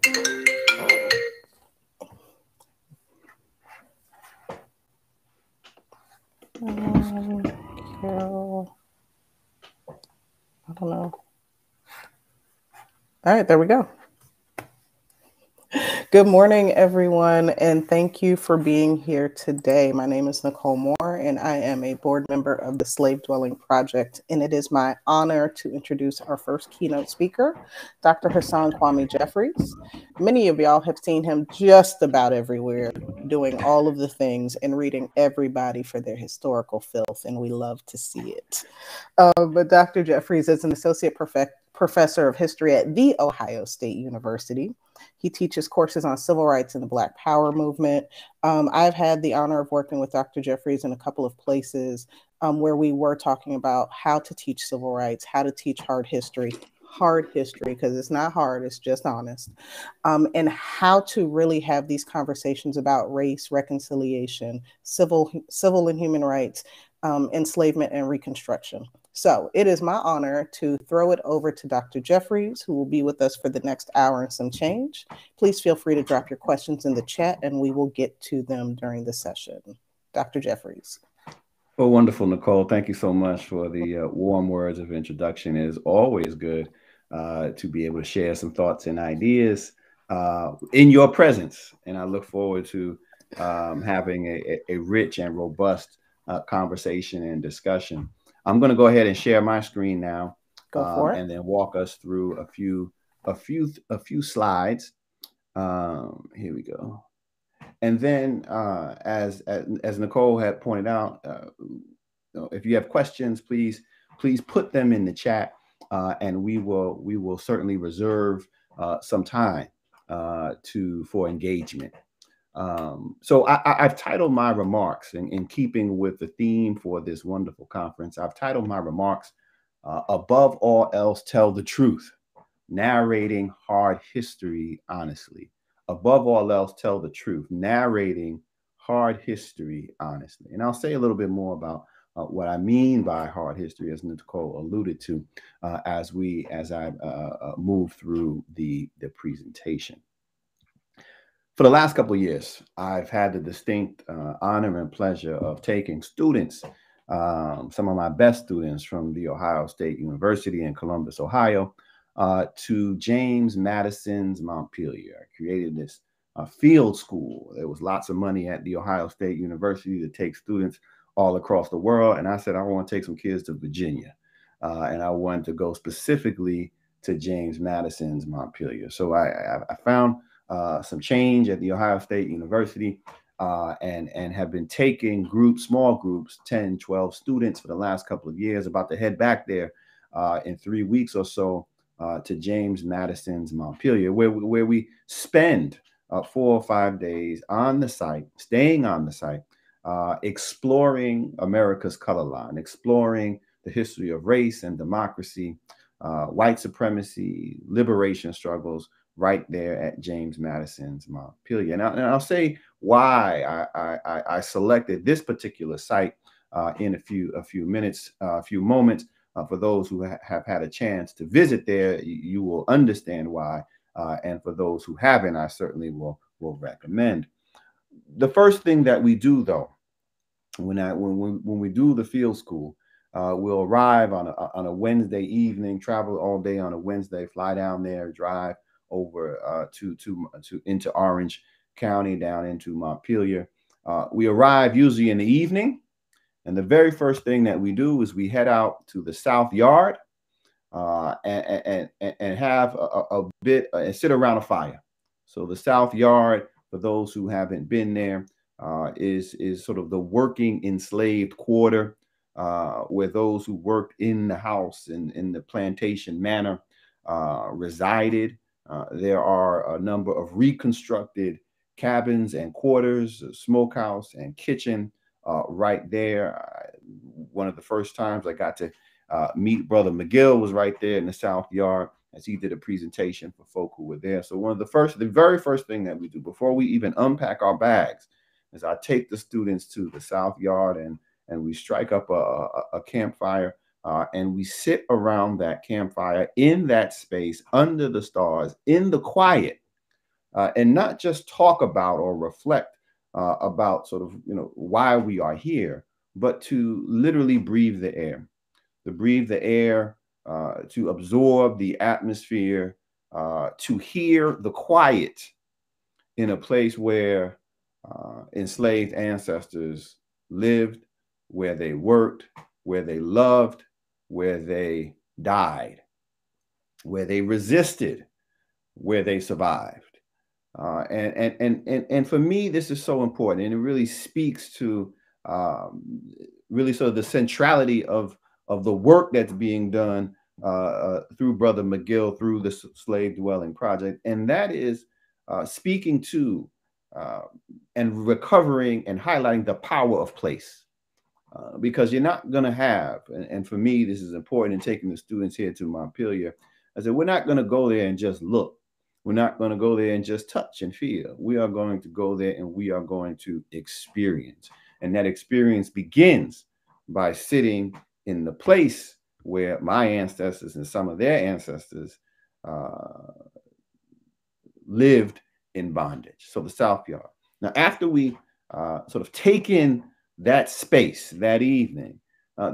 Carol, I don't know. All right, there we go. Good morning, everyone, and thank you for being here today. My name is Nicole Moore, and I am a board member of the Slave Dwelling Project, and it is my honor to introduce our first keynote speaker, Dr. Hasan Kwame Jeffries. Many of y'all have seen him just about everywhere, doing all of the things and reading everybody for their historical filth, and we love to see it. But Dr. Jeffries is an associate professor of history at The Ohio State University. He teaches courses on civil rights and the Black Power movement. I've had the honor of working with Dr. Jeffries in a couple of places where we were talking about how to teach civil rights, how to teach hard history, because it's not hard, it's just honest, and how to really have these conversations about race, reconciliation, civil and human rights, enslavement and Reconstruction. So it is my honor to throw it over to Dr. Jeffries, who will be with us for the next hour and some change. Please feel free to drop your questions in the chat and we will get to them during the session. Dr. Jeffries. Well, wonderful, Nicole. Thank you so much for the warm words of introduction. It is always good to be able to share some thoughts and ideas in your presence. And I look forward to having a rich and robust conversation and discussion. I'm going to go ahead and share my screen now, Go for it. and then walk us through a few slides. Here we go. And then, as Nicole had pointed out, if you have questions, please put them in the chat, and we will certainly reserve some time for engagement. So I've titled my remarks in keeping with the theme for this wonderful conference. I've titled my remarks, "Above All Else, Tell the Truth, Narrating Hard History Honestly." Above all else, tell the truth, narrating hard history honestly. And I'll say a little bit more about what I mean by hard history, as Nicole alluded to, as I move through the presentation. For the last couple of years, I've had the distinct honor and pleasure of taking students, some of my best students from The Ohio State University in Columbus, Ohio, to James Madison's Montpelier. I created this field school. There was lots of money at The Ohio State University to take students all across the world. And I said, I want to take some kids to Virginia. And I wanted to go specifically to James Madison's Montpelier. So I found some change at The Ohio State University, and have been taking small groups, 10, 12 students for the last couple of years, about to head back there in 3 weeks or so to James Madison's Montpelier, where we spend 4 or 5 days on the site, staying on the site, exploring America's color line, exploring the history of race and democracy, white supremacy, liberation struggles, right there at James Madison's Montpelier. And I'll say why I selected this particular site in a few moments. For those who have had a chance to visit there, you will understand why. And for those who haven't, I certainly will recommend. The first thing that we do, though, when we do the field school, we'll arrive on a Wednesday evening, travel all day on a Wednesday, fly down there, drive over into Orange County, down into Montpelier. We arrive usually in the evening. And the very first thing that we do is we head out to the South Yard and have a bit and sit around a fire. So the South Yard, for those who haven't been there, is sort of the working enslaved quarter where those who worked in the house in the plantation manor resided. There are a number of reconstructed cabins and quarters, a smokehouse and kitchen right there. One of the first times I got to meet Brother McGill was right there in the South Yard as he did a presentation for folk who were there. So the very first thing that we do before we even unpack our bags is I take the students to the South Yard and we strike up a campfire and we sit around that campfire in that space under the stars in the quiet and not just talk about or reflect about sort of, why we are here, but to literally breathe the air, to absorb the atmosphere, to hear the quiet in a place where enslaved ancestors lived, where they worked, where they loved, where they died, where they resisted, where they survived. And for me, this is so important, and it really speaks to really sort of the centrality of the work that's being done through Brother McGill, through the Slave Dwelling Project, and that is speaking to and recovering and highlighting the power of place. Because you're not going to have, and for me, this is important in taking the students here to Montpelier. I said, we're not going to go there and just look. We're not going to go there and just touch and feel. We are going to go there and we are going to experience. And that experience begins by sitting in the place where my ancestors and some of their ancestors lived in bondage. So the South Yard. Now, after we sort of take in that space that evening,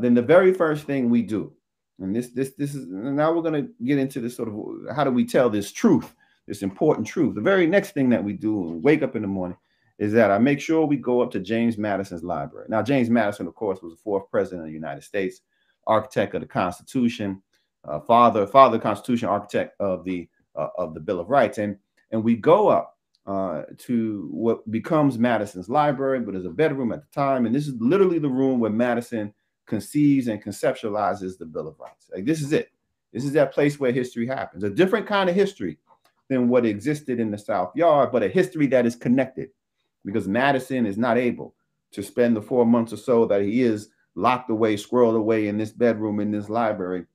then the very first thing we do, and this is, now we're going to get into this sort of, how do we tell this truth, this important truth. The very next thing that we do when we wake up in the morning is that I make sure we go up to James Madison's library. Now, James Madison, of course, was the fourth president of the United States, architect of the Constitution, father of the Constitution, architect of the Bill of Rights. And we go up to what becomes Madison's library, but there's a bedroom at the time. And this is literally the room where Madison conceives and conceptualizes the Bill of Rights. Like, this is it. This is that place where history happens. A different kind of history than what existed in the South Yard, but a history that is connected, because Madison is not able to spend the 4 months or so that he is locked away, squirreled away in this bedroom, in this library,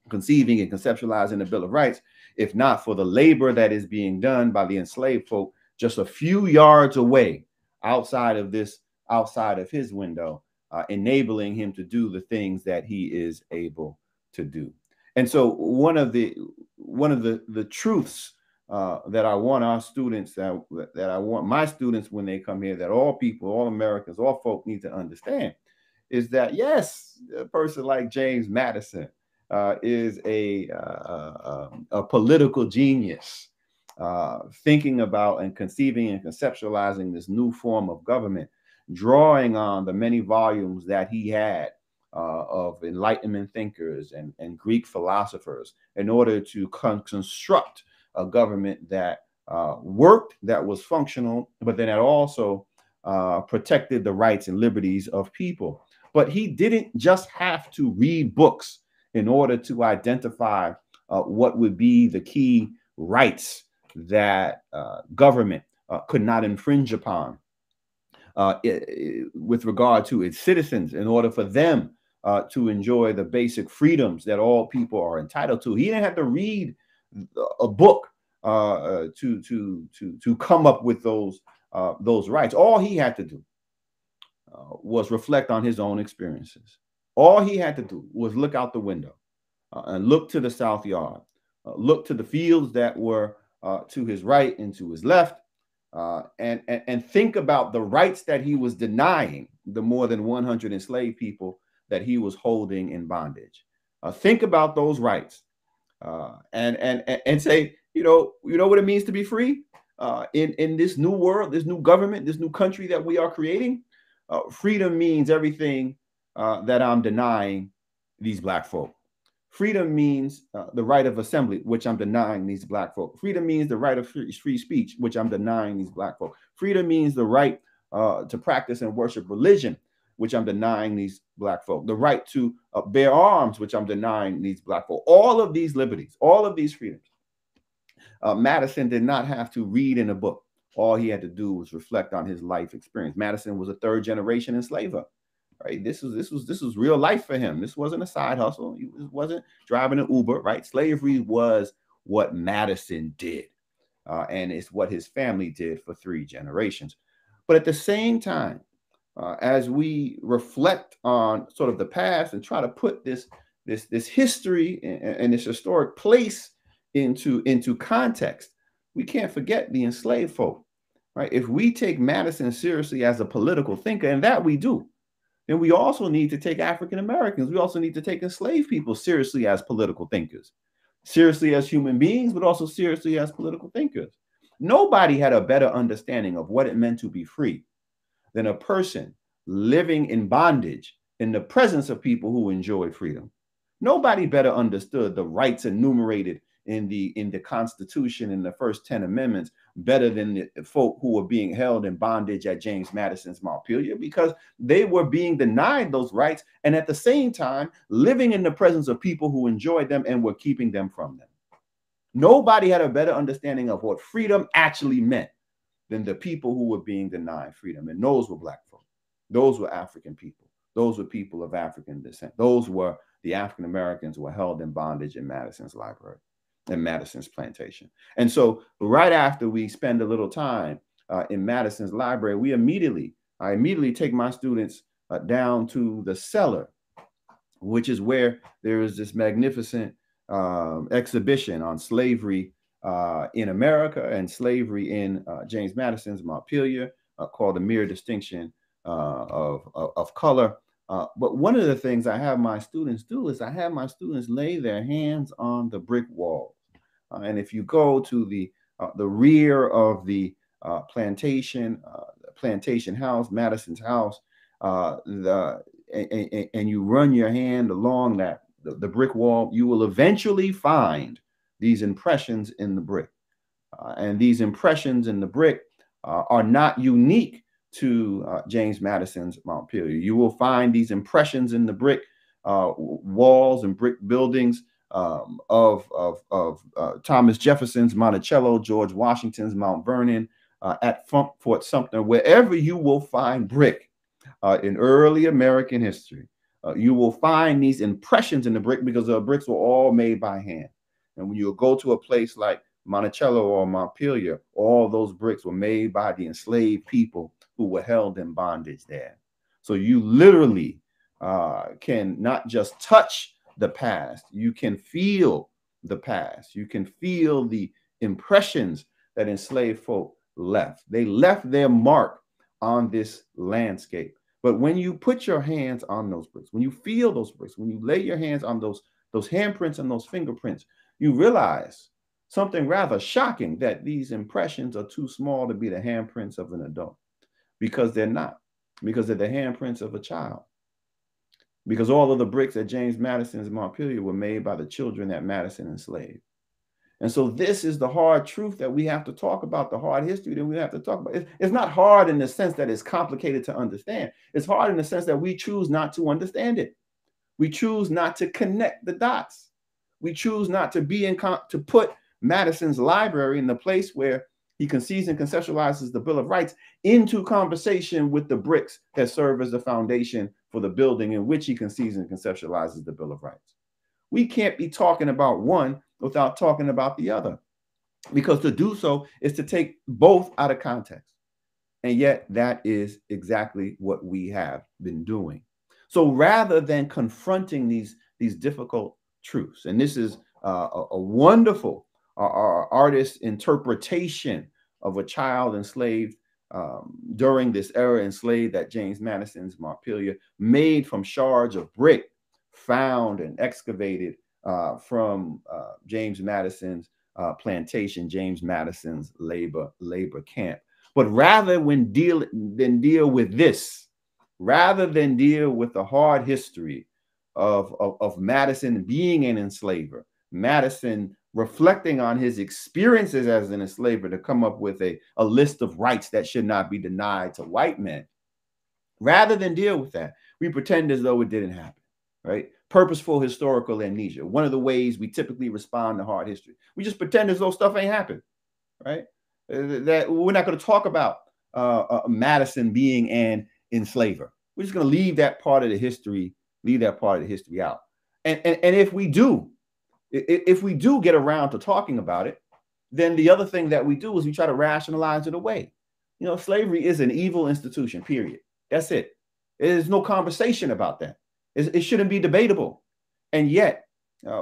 conceiving and conceptualizing the Bill of Rights, if not for the labor that is being done by the enslaved folk just a few yards away, outside of his window, enabling him to do the things that he is able to do. And so one of the truths that I want our students, that I want my students when they come here, that all people, all Americans, all folk need to understand, is that yes, a person like James Madison is a political genius, thinking about and conceiving and conceptualizing this new form of government, drawing on the many volumes that he had of Enlightenment thinkers and Greek philosophers in order to construct a government that worked, that was functional, but then that also protected the rights and liberties of people. But he didn't just have to read books in order to identify what would be the key rights that government could not infringe upon with regard to its citizens, in order for them to enjoy the basic freedoms that all people are entitled to. He didn't have to read a book to come up with those rights. All he had to do was reflect on his own experiences. All he had to do was look out the window and look to the South Yard, look to the fields that were to his right and to his left, and think about the rights that he was denying the more than 100 enslaved people that he was holding in bondage. Think about those rights and say, you know what it means to be free in this new world, this new government, this new country that we are creating. Freedom means everything that I'm denying these Black folk. Freedom means the right of assembly, which I'm denying these Black folk. Freedom means the right of free speech, which I'm denying these Black folk. Freedom means the right to practice and worship religion, which I'm denying these Black folk. The right to bear arms, which I'm denying these Black folk. All of these liberties, all of these freedoms. Madison did not have to read in a book. All he had to do was reflect on his life experience. Madison was a third generation enslaver. Right? This was real life for him. This wasn't a side hustle. He wasn't driving an Uber, right? Slavery was what Madison did. And it's what his family did for 3 generations. But at the same time, as we reflect on sort of the past and try to put this history and this historic place into context, we can't forget the enslaved folk, right? If we take Madison seriously as a political thinker, and that we do, then we also need to take African Americans. We also need to take enslaved people seriously as political thinkers, seriously as human beings, but also seriously as political thinkers. Nobody had a better understanding of what it meant to be free than a person living in bondage in the presence of people who enjoyed freedom. Nobody better understood the rights enumerated in the Constitution in the first 10 amendments better than the folk who were being held in bondage at James Madison's Montpelier, because they were being denied those rights and at the same time living in the presence of people who enjoyed them and were keeping them from them. Nobody had a better understanding of what freedom actually meant than the people who were being denied freedom. And those were Black folk. Those were African people. Those were people of African descent. Those were the African Americans who were held in bondage in Madison's library and Madison's plantation. And so right after we spend a little time in Madison's library, I immediately take my students down to the cellar, which is where there is this magnificent exhibition on slavery in America and slavery in James Madison's Montpelier, called The Mere Distinction of Color. But one of the things I have my students do is I have my students lay their hands on the brick walls. And if you go to the rear of the plantation house, Madison's house, and you run your hand along the brick wall, you will eventually find these impressions in the brick. And these impressions in the brick are not unique to James Madison's Montpelier. You will find these impressions in the brick walls and brick buildings of Thomas Jefferson's Monticello, George Washington's Mount Vernon, at Fort Sumter. Wherever you will find brick in early American history, you will find these impressions in the brick, because the bricks were all made by hand. And when you go to a place like Monticello or Montpelier, all those bricks were made by the enslaved people who were held in bondage there. So you literally can not just touch the past, you can feel the past. You can feel the impressions that enslaved folk left. They left their mark on this landscape. But when you put your hands on those bricks, when you feel those bricks, when you lay your hands on those handprints and those fingerprints, you realize something rather shocking, that these impressions are too small to be the handprints of an adult. Because they're not, because they're the handprints of a child. Because all of the bricks at James Madison's Montpelier were made by the children that Madison enslaved. And so this is the hard truth that we have to talk about, the hard history that we have to talk about. It's not hard in the sense that it's complicated to understand. It's hard in the sense that we choose not to understand it. We choose not to connect the dots. We choose not to to put Madison's library in the place where he conceives and conceptualizes the Bill of Rights into conversation with the bricks that serve as the foundation for the building in which he conceives and conceptualizes the Bill of Rights. We can't be talking about one without talking about the other, because to do so is to take both out of context. And yet that is exactly what we have been doing. So rather than confronting these difficult truths, and this is a wonderful artist's interpretation of a child enslaved during this era, enslaved at James Madison's Montpelier, made from shards of brick found and excavated from James Madison's plantation, James Madison's labor camp. But rather than deal with this, rather than deal with the hard history of Madison being an enslaver, Madison reflecting on his experiences as an enslaver to come up with a list of rights that should not be denied to white men. Rather than deal with that, we pretend as though it didn't happen, right? Purposeful historical amnesia. One of the ways we typically respond to hard history. We just pretend as though stuff ain't happened, right? That we're not going to talk about Madison being an enslaver. We're just going to leave that part of the history, out. And if we do get around to talking about it, then the other thing that we do is we try to rationalize it away. You know, slavery is an evil institution, period. That's it. There's no conversation about that. It shouldn't be debatable. And yet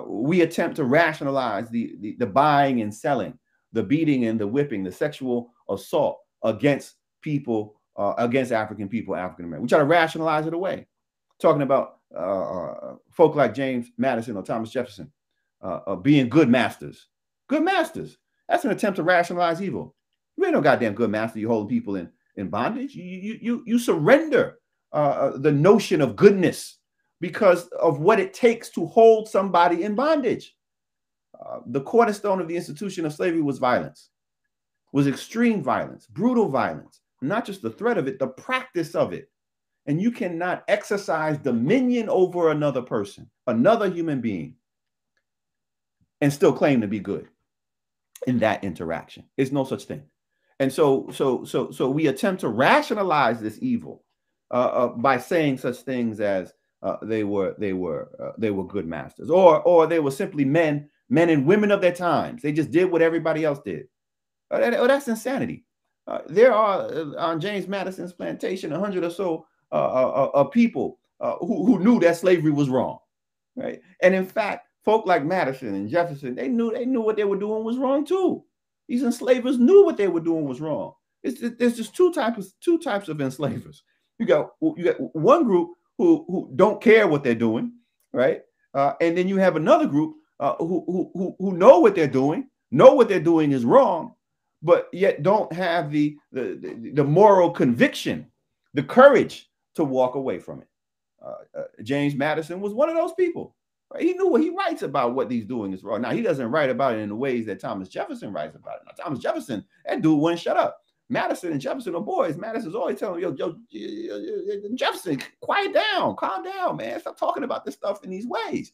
we attempt to rationalize the buying and selling the beating and the whipping, the sexual assault against people, against African people, African American. We try to rationalize it away, talking about folk like James Madison or Thomas Jefferson being good masters. Good masters. That's an attempt to rationalize evil. You ain't no goddamn good master. You holding people in bondage. You surrender the notion of goodness because of what it takes to hold somebody in bondage. The cornerstone of the institution of slavery was violence, was extreme violence, brutal violence, not just the threat of it, the practice of it. And you cannot exercise dominion over another person, another human being, and still claim to be good in that interaction. It's no such thing. And so we attempt to rationalize this evil by saying such things as they were good masters, or they were simply men and women of their times. They just did what everybody else did. That's insanity. There are on James Madison's plantation 100 or so people who knew that slavery was wrong, right? And in fact, folk like Madison and Jefferson, they knew what they were doing was wrong too. These enslavers knew what they were doing was wrong. There's just two types of enslavers. You got one group who don't care what they're doing, right? And then you have another group who know what they're doing is wrong, but yet don't have the moral conviction, the courage to walk away from it. James Madison was one of those people. Right? He knew what he writes about what he's doing is wrong. Now, he doesn't write about it in the ways that Thomas Jefferson writes about it. Now, Thomas Jefferson, that dude wouldn't shut up. Madison and Jefferson are boys. Madison's always telling him, yo, Jefferson, quiet down, calm down, man. Stop talking about this stuff in these ways.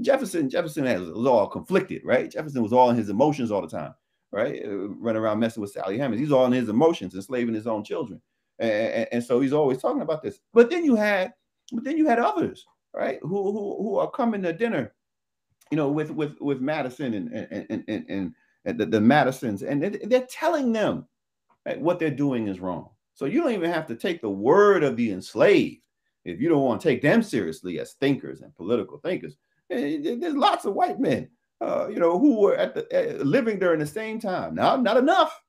Jefferson was all conflicted, right? Jefferson was all in his emotions all the time, right? Running around messing with Sally Hemings. He's all in his emotions, enslaving his own children. And so he's always talking about this. But then you had others, right, who are coming to dinner, with Madison and the Madisons, and they're telling them, right, what they're doing is wrong. So you don't even have to take the word of the enslaved if you don't want to take them seriously as thinkers and political thinkers. There's lots of white men, who were living during the same time. Now, not enough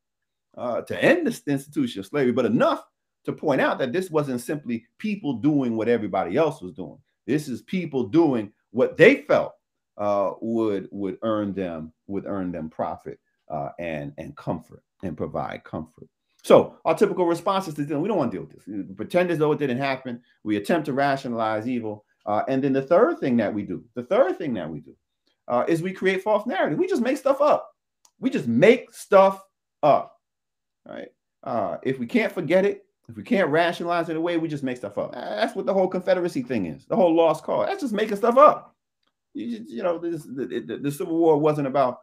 to end the institution of slavery, but enough to point out that this wasn't simply people doing what everybody else was doing. This is people doing what they felt would earn them profit and comfort and provide comfort. So our typical responses to this, we don't want to deal with this. We pretend as though it didn't happen. We attempt to rationalize evil. And then the third thing that we do is we create false narrative. We just make stuff up. Right? If we can't forget it, if we can't rationalize it away, we just make stuff up. That's what the whole Confederacy thing is. The whole lost cause. That's just making stuff up. The Civil War wasn't about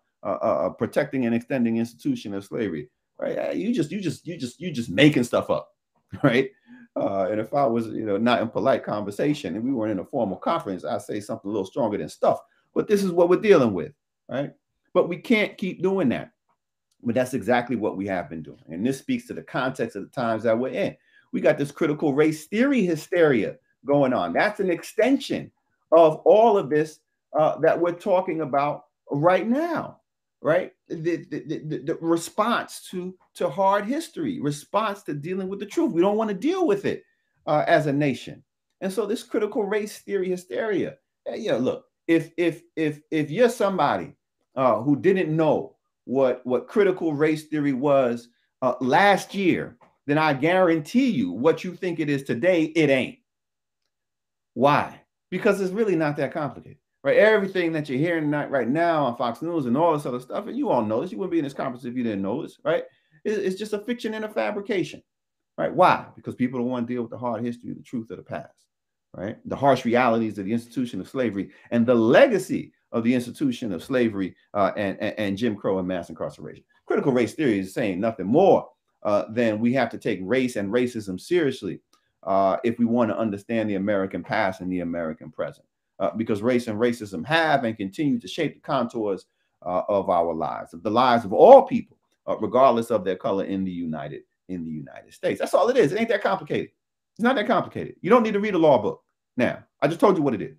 protecting and extending institution of slavery, right? You just making stuff up, right? And if I was, not in polite conversation and we weren't in a formal conference, I'd say something a little stronger than stuff. But this is what we're dealing with, right? But we can't keep doing that. But that's exactly what we have been doing. And this speaks to the context of the times that we're in. We got this critical race theory hysteria going on. That's an extension of all of this that we're talking about right now, right? The response to hard history, response to dealing with the truth. We don't want to deal with it as a nation. And so this critical race theory hysteria, look, if you're somebody who didn't know what critical race theory was last year, then I guarantee you what you think it is today, it ain't. Why? Because it's really not that complicated, right? Everything that you're hearing right now on Fox News and all this other stuff, and you all know this, you wouldn't be in this conference if you didn't know this, right? It's just a fiction and a fabrication, right? Why? Because people don't want to deal with the hard history, the truth of the past, right? The harsh realities of the institution of slavery and the legacy of the institution of slavery and Jim Crow and mass incarceration. Critical race theory is saying nothing more than we have to take race and racism seriously if we want to understand the American past and the American present. Because race and racism have and continue to shape the contours of our lives, of the lives of all people, regardless of their color in the United States. That's all it is. It ain't that complicated. It's not that complicated. You don't need to read a law book. Now, I just told you what it is.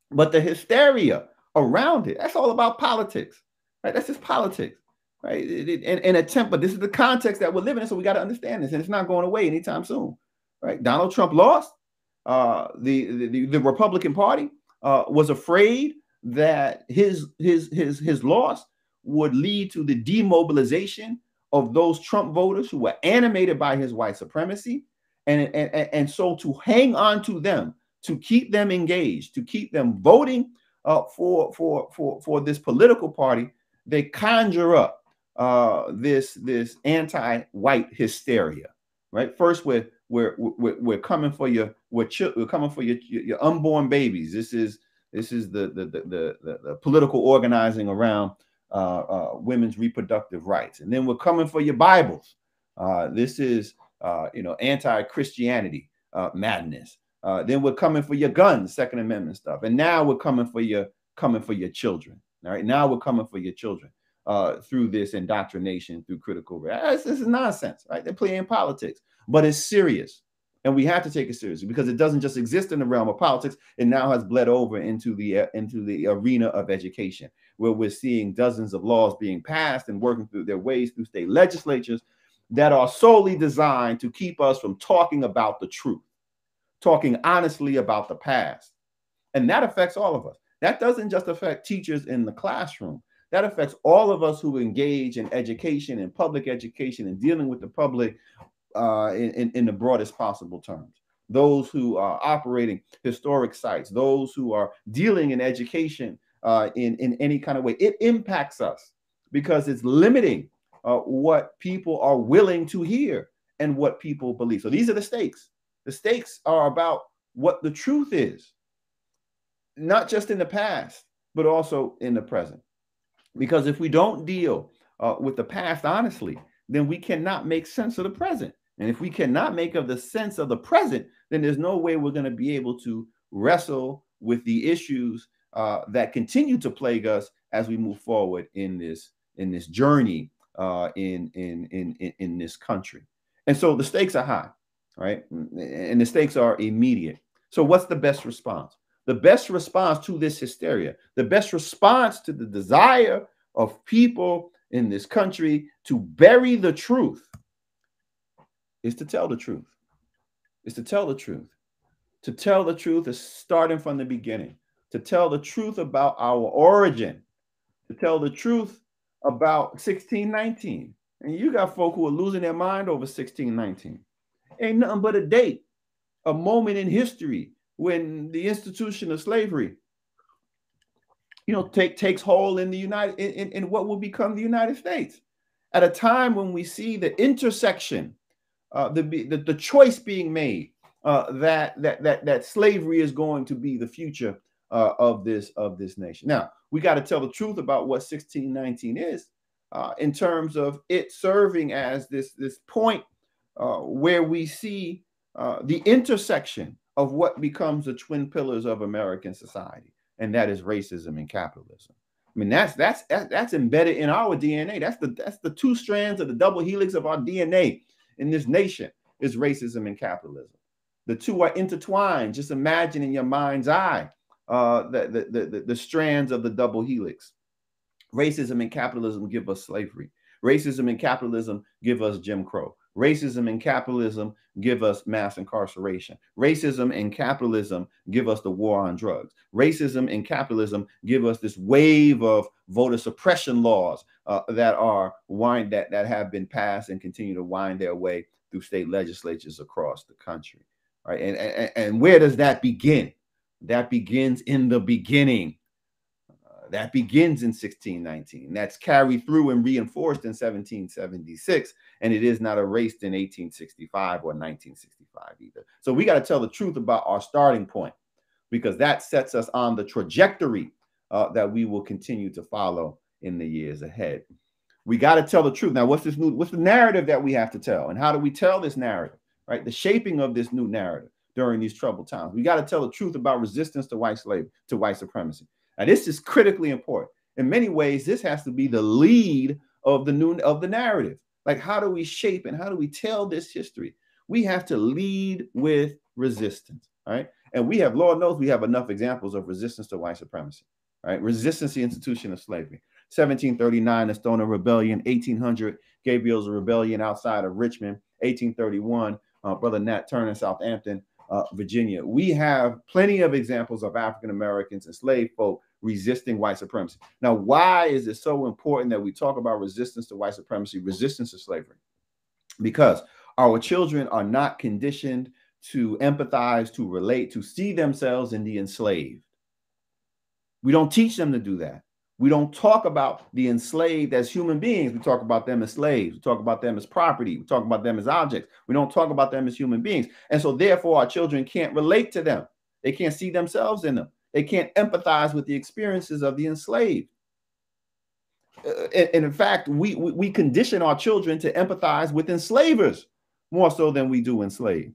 But the hysteria around it, that's all about politics, right? That's just politics. right? An attempt, but this is the context that we're living in, so we got to understand this, and it's not going away anytime soon, right? Donald Trump lost. The Republican Party was afraid that his loss would lead to the demobilization of those Trump voters who were animated by his white supremacy, and so to hang on to them, to keep them engaged, to keep them voting for this political party, they conjure up this anti-white hysteria, right? First, we're coming for your we're coming for your unborn babies. This is the political organizing around women's reproductive rights, and then we're coming for your Bibles. This is anti-Christianity madness. Then we're coming for your guns, Second Amendment stuff, and now we're coming for your children. All right, now we're coming for your children through this indoctrination, through critical. This is nonsense, right? They're playing politics, but it's serious, and we have to take it seriously because it doesn't just exist in the realm of politics. It now has bled over into the arena of education, where we're seeing dozens of laws being passed and working through their ways through state legislatures that are solely designed to keep us from talking about the truth, talking honestly about the past. And that affects all of us. That doesn't just affect teachers in the classroom. That affects all of us who engage in education and public education and dealing with the public in the broadest possible terms. Those who are operating historic sites, those who are dealing in education in any kind of way. It impacts us because it's limiting what people are willing to hear and what people believe. So these are the stakes. The stakes are about what the truth is, not just in the past, but also in the present. Because if we don't deal with the past honestly, then we cannot make sense of the present. And if we cannot make of the sense of the present, then there's no way we're going to be able to wrestle with the issues that continue to plague us as we move forward in this journey in this country. And so the stakes are high, right? And the stakes are immediate. So what's the best response? The best response to this hysteria, the best response to the desire of people in this country to bury the truth is to tell the truth. Is to tell the truth. To tell the truth is starting from the beginning. To tell the truth about our origin. To tell the truth about 1619. And you got folk who are losing their mind over 1619. Ain't nothing but a date, a moment in history when the institution of slavery, takes hold in in what will become the United States, at a time when we see the intersection, the choice being made that slavery is going to be the future of this nation. Now we got to tell the truth about what 1619 is, in terms of it serving as this point where we see the intersection of what becomes the twin pillars of American society, and that is racism and capitalism. I mean, that's embedded in our DNA. That's the two strands of the double helix of our DNA in this nation is racism and capitalism. The two are intertwined. Just imagine in your mind's eye the strands of the double helix. Racism and capitalism give us slavery. Racism and capitalism give us Jim Crow. Racism and capitalism give us mass incarceration. Racism and capitalism give us the war on drugs. Racism and capitalism give us this wave of voter suppression laws that have been passed and continue to wind their way through state legislatures across the country. Right? And where does that begin? That begins in the beginning. That begins in 1619. That's carried through and reinforced in 1776. And it is not erased in 1865 or 1965 either. So we got to tell the truth about our starting point, because that sets us on the trajectory that we will continue to follow in the years ahead. We got to tell the truth. Now, what's the narrative that we have to tell? And how do we tell this narrative, right? The shaping of this new narrative during these troubled times. We got to tell the truth about resistance to white slavery, to white supremacy. Now, this is critically important. In many ways, this has to be the lead of the narrative. Like, how do we shape and how do we tell this history? We have to lead with resistance, right? And we have, Lord knows, we have enough examples of resistance to white supremacy, right? Resistance to the institution of slavery. 1739, the Stoner Rebellion. 1800, Gabriel's Rebellion outside of Richmond. 1831, Brother Nat Turner, Southampton, Virginia. We have plenty of examples of African Americans, enslaved folk, resisting white supremacy. Now, why is it so important that we talk about resistance to white supremacy, resistance to slavery? Because our children are not conditioned to empathize, to relate, to see themselves in the enslaved. We don't teach them to do that. We don't talk about the enslaved as human beings. We talk about them as slaves. We talk about them as property. We talk about them as objects. We don't talk about them as human beings. And so therefore, our children can't relate to them. They can't see themselves in them. They can't empathize with the experiences of the enslaved. And in fact, we condition our children to empathize with enslavers more so than we do enslaved.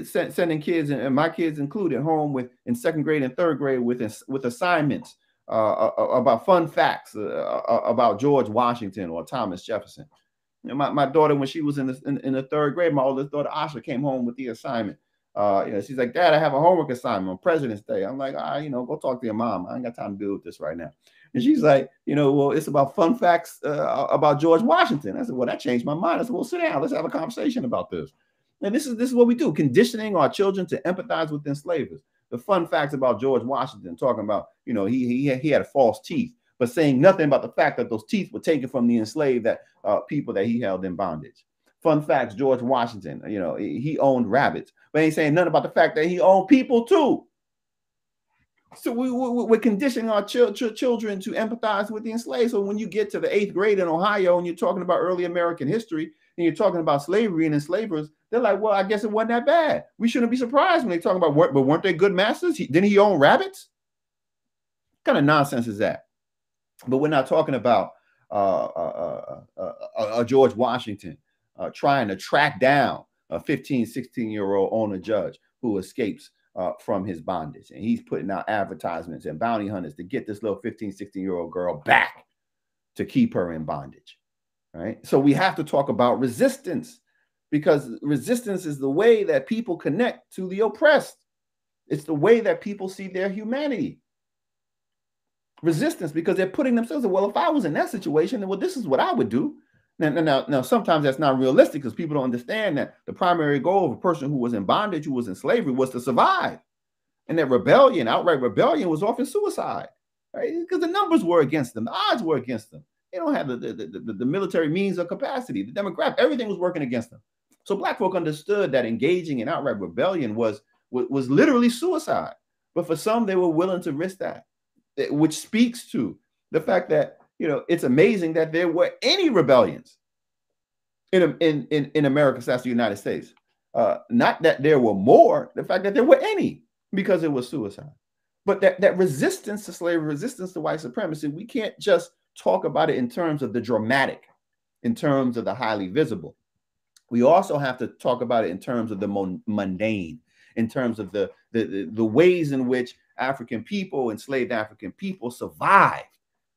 Sending kids, and my kids included, home in second grade and third grade with assignments about fun facts about George Washington or Thomas Jefferson. And my daughter, when she was in the third grade, my oldest daughter Asha came home with the assignment. She's like, "Dad, I have a homework assignment on President's Day." I'm like, go talk to your mom. I ain't got time to deal with this right now. And she's like, well, it's about fun facts about George Washington. I said, well, that changed my mind. I said, well, sit down. Let's have a conversation about this. And this is what we do, conditioning our children to empathize with enslavers. The fun facts about George Washington, talking about, he had false teeth, but saying nothing about the fact that those teeth were taken from the enslaved people that he held in bondage. Fun facts, George Washington, he owned rabbits, but ain't saying nothing about the fact that he owned people too. So we're conditioning our children to empathize with the enslaved. So when you get to the 8th grade in Ohio and you're talking about early American history and you're talking about slavery and enslavers, they're like, well, I guess it wasn't that bad. We shouldn't be surprised when they talk about but weren't they good masters? Didn't he own rabbits? What kind of nonsense is that? But we're not talking about George Washington trying to track down a 15, 16-year-old owner judge who escapes from his bondage. And he's putting out advertisements and bounty hunters to get this little 15, 16-year-old girl back to keep her in bondage. Right? So we have to talk about resistance, because resistance is the way that people connect to the oppressed. It's the way that people see their humanity. Resistance, because they're putting themselves, well, if I was in that situation, then well, this is what I would do. Now, sometimes that's not realistic, because people don't understand that the primary goal of a person who was in bondage, who was in slavery, was to survive. And that rebellion, outright rebellion, was often suicide, right? Because the numbers were against them. The odds were against them. They don't have the military means or capacity. The demographic, everything was working against them. So Black folk understood that engaging in outright rebellion was literally suicide. But for some, they were willing to risk that, which speaks to the fact that, it's amazing that there were any rebellions in America slash the United States. Not that there were more, the fact that there were any, because it was suicide. But that resistance to slavery, resistance to white supremacy, we can't just talk about it in terms of the dramatic, in terms of the highly visible. We also have to talk about it in terms of the mundane, in terms of the ways in which African people, enslaved African people, survived,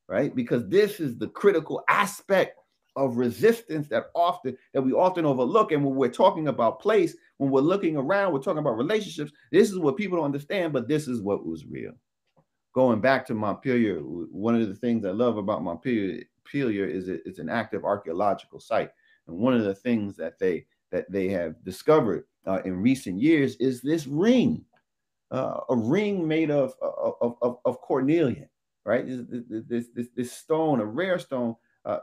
right? Because this is the critical aspect of resistance that we often overlook. And when we're talking about place, when we're looking around, we're talking about relationships. This is what people don't understand, but this is what was real. Going back to Montpelier, one of the things I love about Montpelier is it's an active archaeological site. And one of the things that they have discovered in recent years is this ring, a ring made of cornelian, right? This stone, a rare stone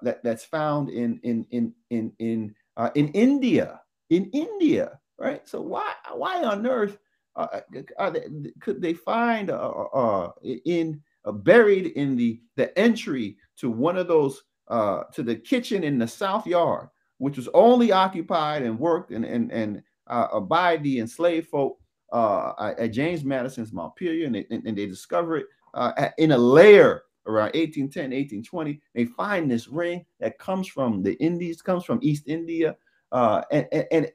that's found in India, right? So why on earth could they find buried in the entry to one of those to the kitchen in the South Yard, which was only occupied and worked by the enslaved folk at James Madison's Montpelier, and they discover it in a layer around 1810, 1820. They find this ring that comes from the Indies, comes from East India, and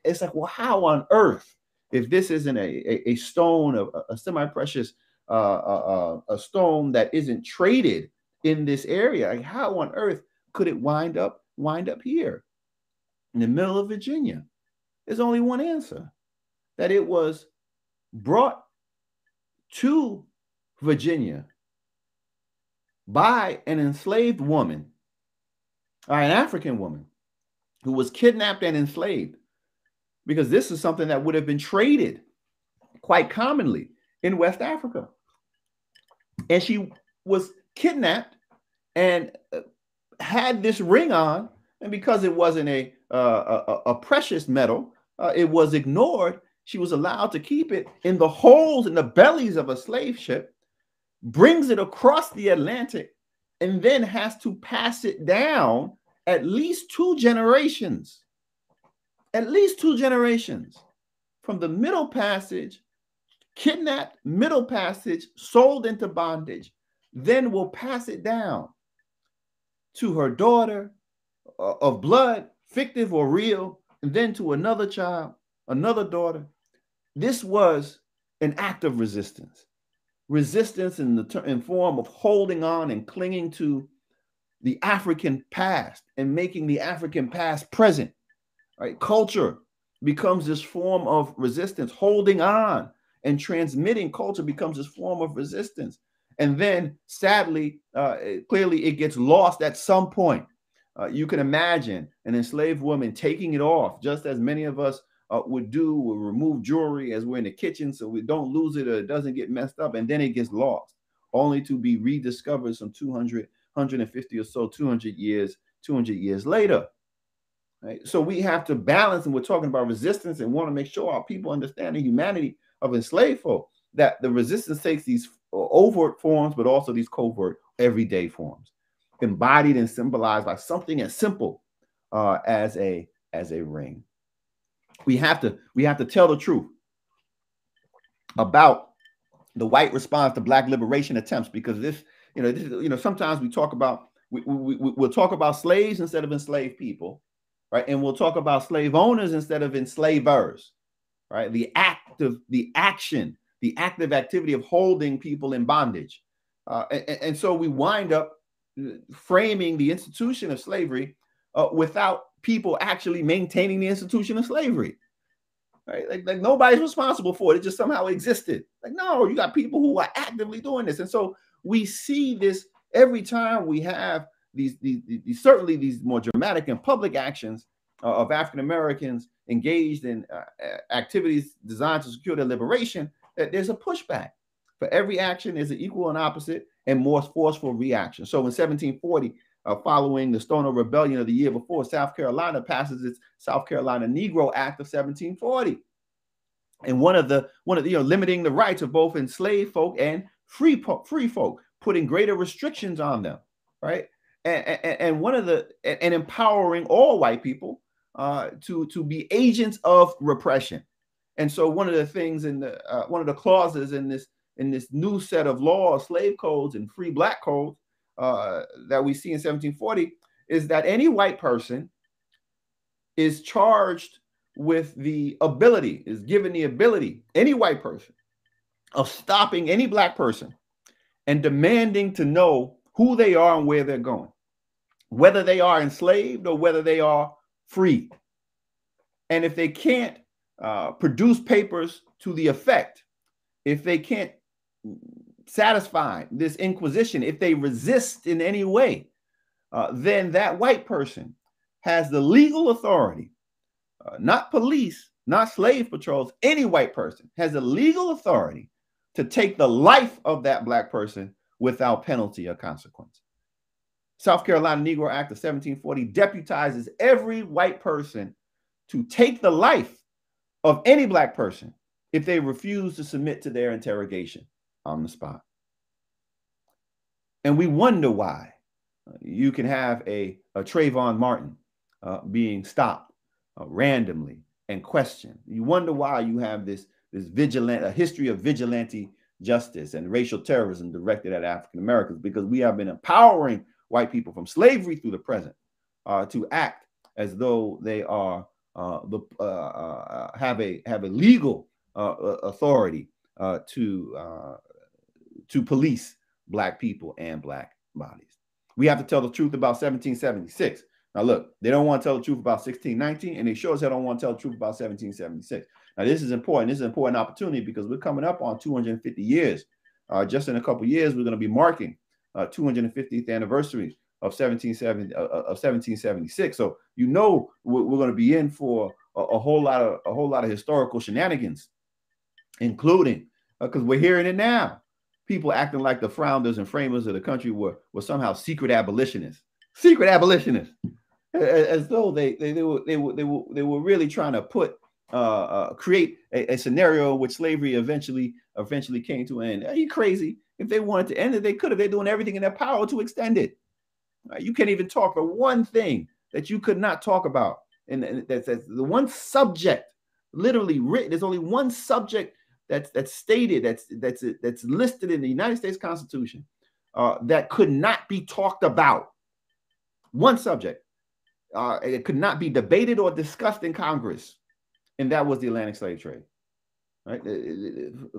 it's like, well, how on earth, if this isn't a stone, a semi-precious a stone that isn't traded in this area, like how on earth could it wind up here in the middle of Virginia? There's only one answer: that it was brought to Virginia by an enslaved woman, or an African woman, who was kidnapped and enslaved, because this is something that would have been traded quite commonly in West Africa. And she was kidnapped and had this ring on, and because it wasn't a precious metal, it was ignored. She was allowed to keep it in the holes in the bellies of a slave ship, brings it across the Atlantic, and then has to pass it down at least 2 generations. At least 2 generations from the Middle Passage, kidnapped, Middle Passage, sold into bondage, then will pass it down to her daughter of blood, fictive or real, and then to another child, another daughter. This was an act of resistance. Resistance in form of holding on and clinging to the African past and making the African past present. Right? Culture becomes this form of resistance. Holding on and transmitting culture becomes this form of resistance. And then, sadly, clearly, it gets lost at some point. You can imagine an enslaved woman taking it off, just as many of us would do. We'll remove jewelry as we're in the kitchen so we don't lose it or it doesn't get messed up, and then it gets lost, only to be rediscovered some 200, 150 or so, 200 years later. Right? So we have to balance, and we're talking about resistance and want to make sure our people understand the humanity of enslaved folk, that the resistance takes these overt forms, but also these covert everyday forms, embodied and symbolized by something as simple as a ring. We have to tell the truth about the white response to Black liberation attempts, because sometimes we talk about we'll talk about slaves instead of enslaved people. Right. And we'll talk about slave owners instead of enslavers. Right. The active activity of holding people in bondage. And so we wind up framing the institution of slavery without people actually maintaining the institution of slavery. Right. Like nobody's responsible for it. It just somehow existed. Like, no, you got people who are actively doing this. And so we see this every time we have these certainly these more dramatic and public actions of African Americans engaged in activities designed to secure their liberation, that there's a pushback. For every action, there's an equal and opposite and more forceful reaction. So in 1740, following the Stono Rebellion of the year before, South Carolina passes its South Carolina Negro Act of 1740, and one of the limiting the rights of both enslaved folk and free folk, putting greater restrictions on them, right? And empowering all white people to be agents of repression. And so one of the things one of the clauses in this new set of laws, slave codes and free Black codes that we see in 1740 is that any white person is charged with the ability, is given the ability, any white person, of stopping any Black person and demanding to know who they are and where they're going, whether they are enslaved or whether they are free. And if they can't produce papers to the effect, if they can't satisfy this inquisition, if they resist in any way, then that white person has the legal authority, not police, not slave patrols, any white person has the legal authority to take the life of that Black person without penalty or consequence. South Carolina Negro Act of 1740 deputizes every white person to take the life of any Black person if they refuse to submit to their interrogation on the spot. And we wonder why you can have a Trayvon Martin being stopped randomly and questioned. You wonder why you have this a history of vigilante justice and racial terrorism directed at African Americans, because we have been empowering white people from slavery through the present to act as though they are have a legal authority to police Black people and Black bodies. We have to tell the truth about 1776. Now, look, they don't want to tell the truth about 1619, and they sure as hell don't want to tell the truth about 1776. Now, this is important. This is an important opportunity because we're coming up on 250 years. Just in a couple of years, we're going to be marking 250th anniversary of 1776. So you know we're going to be in for a whole lot of historical shenanigans, including because we're hearing it now. People acting like the founders and framers of the country were somehow secret abolitionists, as though they were really trying to create a scenario in which slavery eventually came to an end. Are you crazy? If they wanted to end it, they could have. They're doing everything in their power to extend it. Right? You can't even talk the one thing that you could not talk about, and that's the one subject literally written. There's only one subject that's stated, that's listed in the United States Constitution that could not be talked about. One subject. It could not be debated or discussed in Congress, and that was the Atlantic slave trade. Right?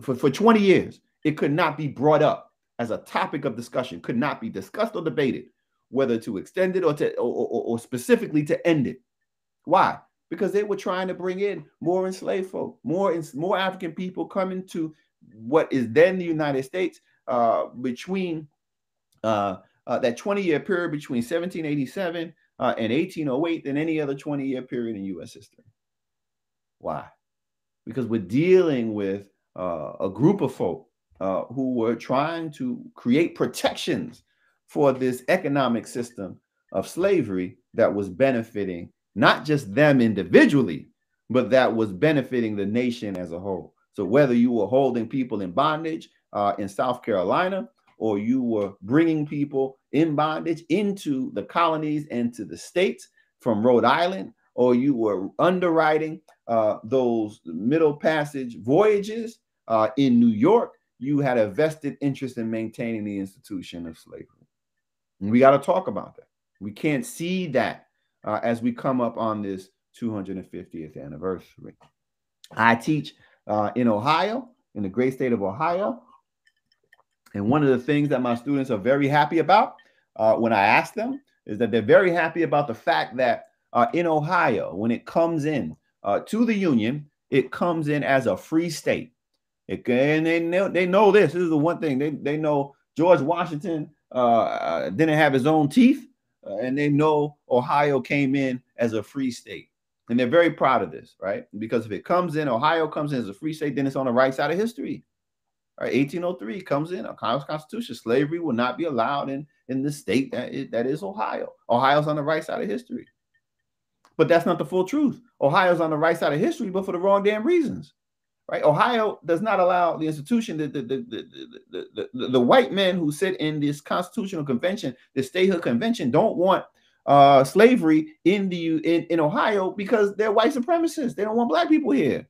For 20 years, it could not be brought up as a topic of discussion, could not be discussed or debated, whether to extend it or specifically to end it. Why? Because they were trying to bring in more enslaved folk, more African people coming to what is then the United States between that 20-year period between 1787 and 1808 than any other 20-year period in U.S. history. Why? Because we're dealing with a group of folk who were trying to create protections for this economic system of slavery that was benefiting not just them individually, but that was benefiting the nation as a whole. So whether you were holding people in bondage in South Carolina, or you were bringing people in bondage into the colonies and to the states from Rhode Island, or you were underwriting those Middle Passage voyages in New York, you had a vested interest in maintaining the institution of slavery. And we got to talk about that. We can't see that as we come up on this 250th anniversary. I teach in Ohio, in the great state of Ohio. And one of the things that my students are very happy about when I ask them is that they're very happy about the fact that in Ohio, when it comes in to the Union, it comes in as a free state. And they know this. This is the one thing. They know George Washington didn't have his own teeth, and they know Ohio came in as a free state. And they're very proud of this, right? Because if it comes in, Ohio comes in as a free state, then it's on the right side of history. Right? 1803 comes in, a Constitution. Slavery will not be allowed in the state that is Ohio. Ohio's on the right side of history. But that's not the full truth. Ohio's on the right side of history, but for the wrong damn reasons. Right? Ohio does not allow the institution, the white men who sit in this constitutional convention, the statehood convention, don't want slavery in Ohio because they're white supremacists. They don't want black people here.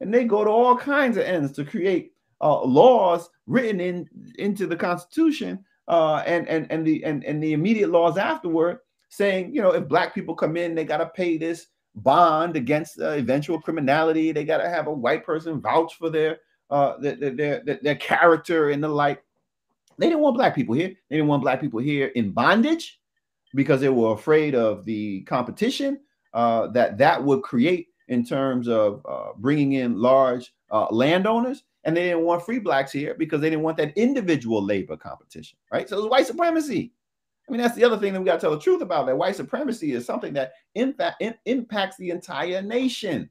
And they go to all kinds of ends to create laws written into the Constitution and the immediate laws afterward, saying, if black people come in, they got to pay this bond against eventual criminality. They got to have a white person vouch for their character and the like. They didn't want black people here. They didn't want black people here in bondage because they were afraid of the competition that would create in terms of bringing in large landowners. And they didn't want free blacks here because they didn't want that individual labor competition, right? So it was white supremacy. I mean, that's the other thing that we got to tell the truth about, that white supremacy is something that impacts the entire nation.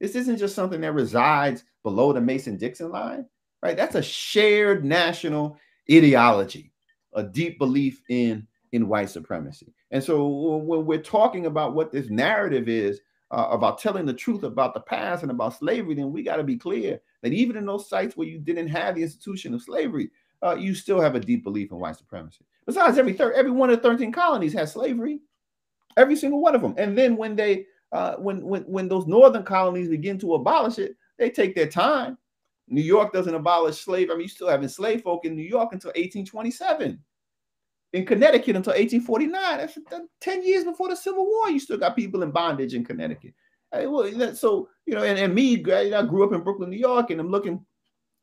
This isn't just something that resides below the Mason-Dixon line, right? That's a shared national ideology, a deep belief in white supremacy. And so when we're talking about what this narrative is, about telling the truth about the past and about slavery, then we got to be clear that even in those sites where you didn't have the institution of slavery, you still have a deep belief in white supremacy. Besides, every one of the 13 colonies has slavery, every single one of them. And then when they when those northern colonies begin to abolish it, they take their time. New York doesn't abolish slavery. I mean, you still have enslaved folk in New York until 1827. In Connecticut until 1849. That's 10 years before the Civil War. You still got people in bondage in Connecticut. So, and me, I grew up in Brooklyn, New York, and I'm looking,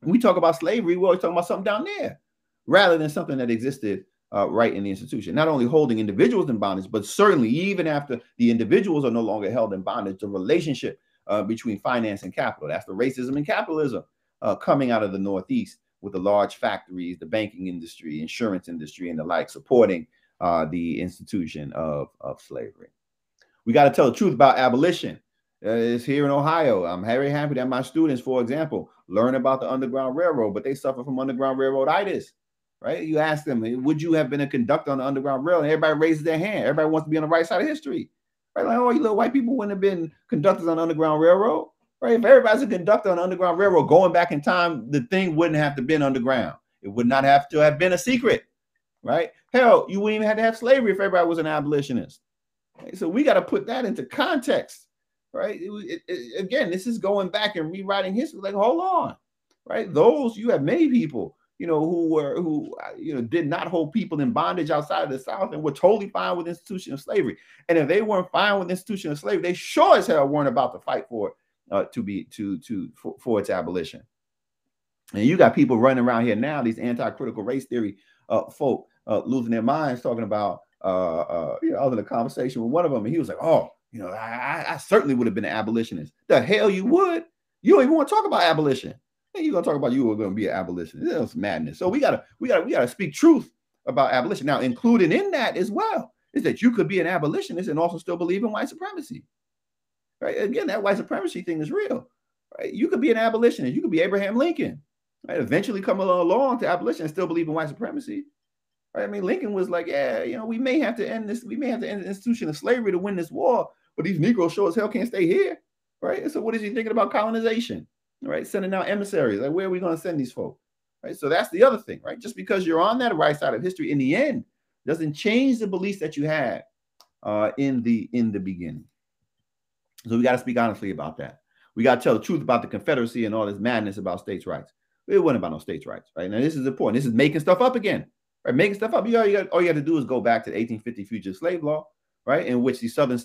when we talk about slavery, we're always talking about something down there rather than something that existed right in the institution. Not only holding individuals in bondage, but certainly even after the individuals are no longer held in bondage, the relationship between finance and capital. That's the racism and capitalism coming out of the Northeast with the large factories, the banking industry, insurance industry, and the like, supporting the institution of slavery. We got to tell the truth about abolition. It's here in Ohio. I'm very happy that my students, for example, learn about the Underground Railroad, but they suffer from Underground Railroaditis, right? You ask them, would you have been a conductor on the Underground Railroad? And everybody raises their hand. Everybody wants to be on the right side of history, right? Like, oh, you little white people wouldn't have been conductors on the Underground Railroad, right? If everybody's a conductor on the Underground Railroad, going back in time, the thing wouldn't have to been underground. It would not have to have been a secret, right? Hell, you wouldn't even have to have slavery if everybody was an abolitionist. Right? So we got to put that into context, right? Again, this is going back and rewriting history. Like, hold on, right? You have many people, who did not hold people in bondage outside of the South and were totally fine with the institution of slavery. And if they weren't fine with the institution of slavery, they sure as hell weren't about to fight for its abolition. And you got people running around here now, these anti-critical race theory folk losing their minds, talking about I was in a conversation with one of them, and he was like, oh, I certainly would have been an abolitionist. The hell you would? You don't even want to talk about abolition. And you're gonna talk about you were gonna be an abolitionist. That's madness. So we gotta speak truth about abolition. Now, included in that as well is that you could be an abolitionist and also still believe in white supremacy. Right? Again, that white supremacy thing is real. Right? You could be an abolitionist. You could be Abraham Lincoln. Right? Eventually come along to abolition and still believe in white supremacy. Right? I mean, Lincoln was like, yeah, we may have to end this. We may have to end the institution of slavery to win this war, but these Negroes sure as hell can't stay here. Right? And so what is he thinking about colonization? Right? Sending out emissaries. Like, where are we going to send these folks? Right? So that's the other thing, right? Just because you're on that right side of history, in the end, doesn't change the beliefs that you had in the beginning. So we got to speak honestly about that. We got to tell the truth about the Confederacy and all this madness about states' rights. It wasn't about no states' rights, right? Now, this is important. This is making stuff up again, right? Making stuff up. All you have to do is go back to the 1850 Fugitive Slave Law, right? In which these southern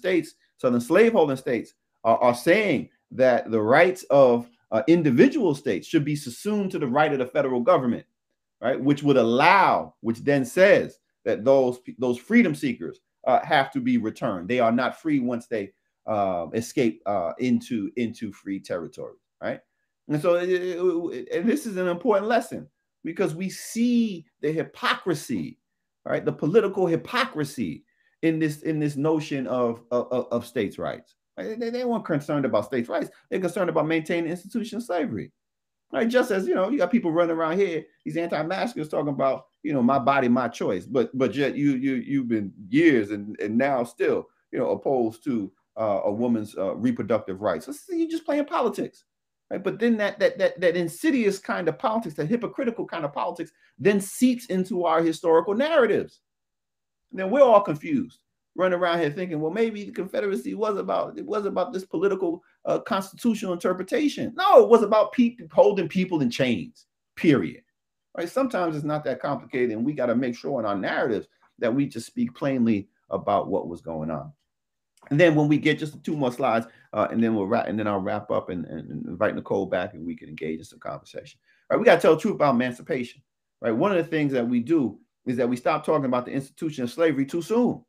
slaveholding states are saying that the rights of individual states should be subsumed to the right of the federal government, right? Which then says that those freedom seekers have to be returned. They are not free once they escape into free territory, right? And so, and this is an important lesson because we see the hypocrisy, right? The political hypocrisy in this notion of states' rights. Right? They weren't concerned about states' rights. They're concerned about maintaining the institution of slavery. Right? Just as, you got people running around here, these anti-maskers talking about, my body, my choice. But yet you've been years and now still, opposed to a woman's reproductive rights. So you're just playing politics. Right? But then that insidious kind of politics, that hypocritical kind of politics, then seeps into our historical narratives. And then we're all confused, running around here thinking, well, maybe the Confederacy was about this political constitutional interpretation. No, it was about holding people in chains, period. Right? Sometimes it's not that complicated, and we got to make sure in our narratives that we just speak plainly about what was going on. And then when we get just 2 more slides, and then I'll wrap up and invite Nicole back, and we can engage in some conversation. All right, we got to tell the truth about emancipation. Right, one of the things that we do is that we stop talking about the institution of slavery too soon.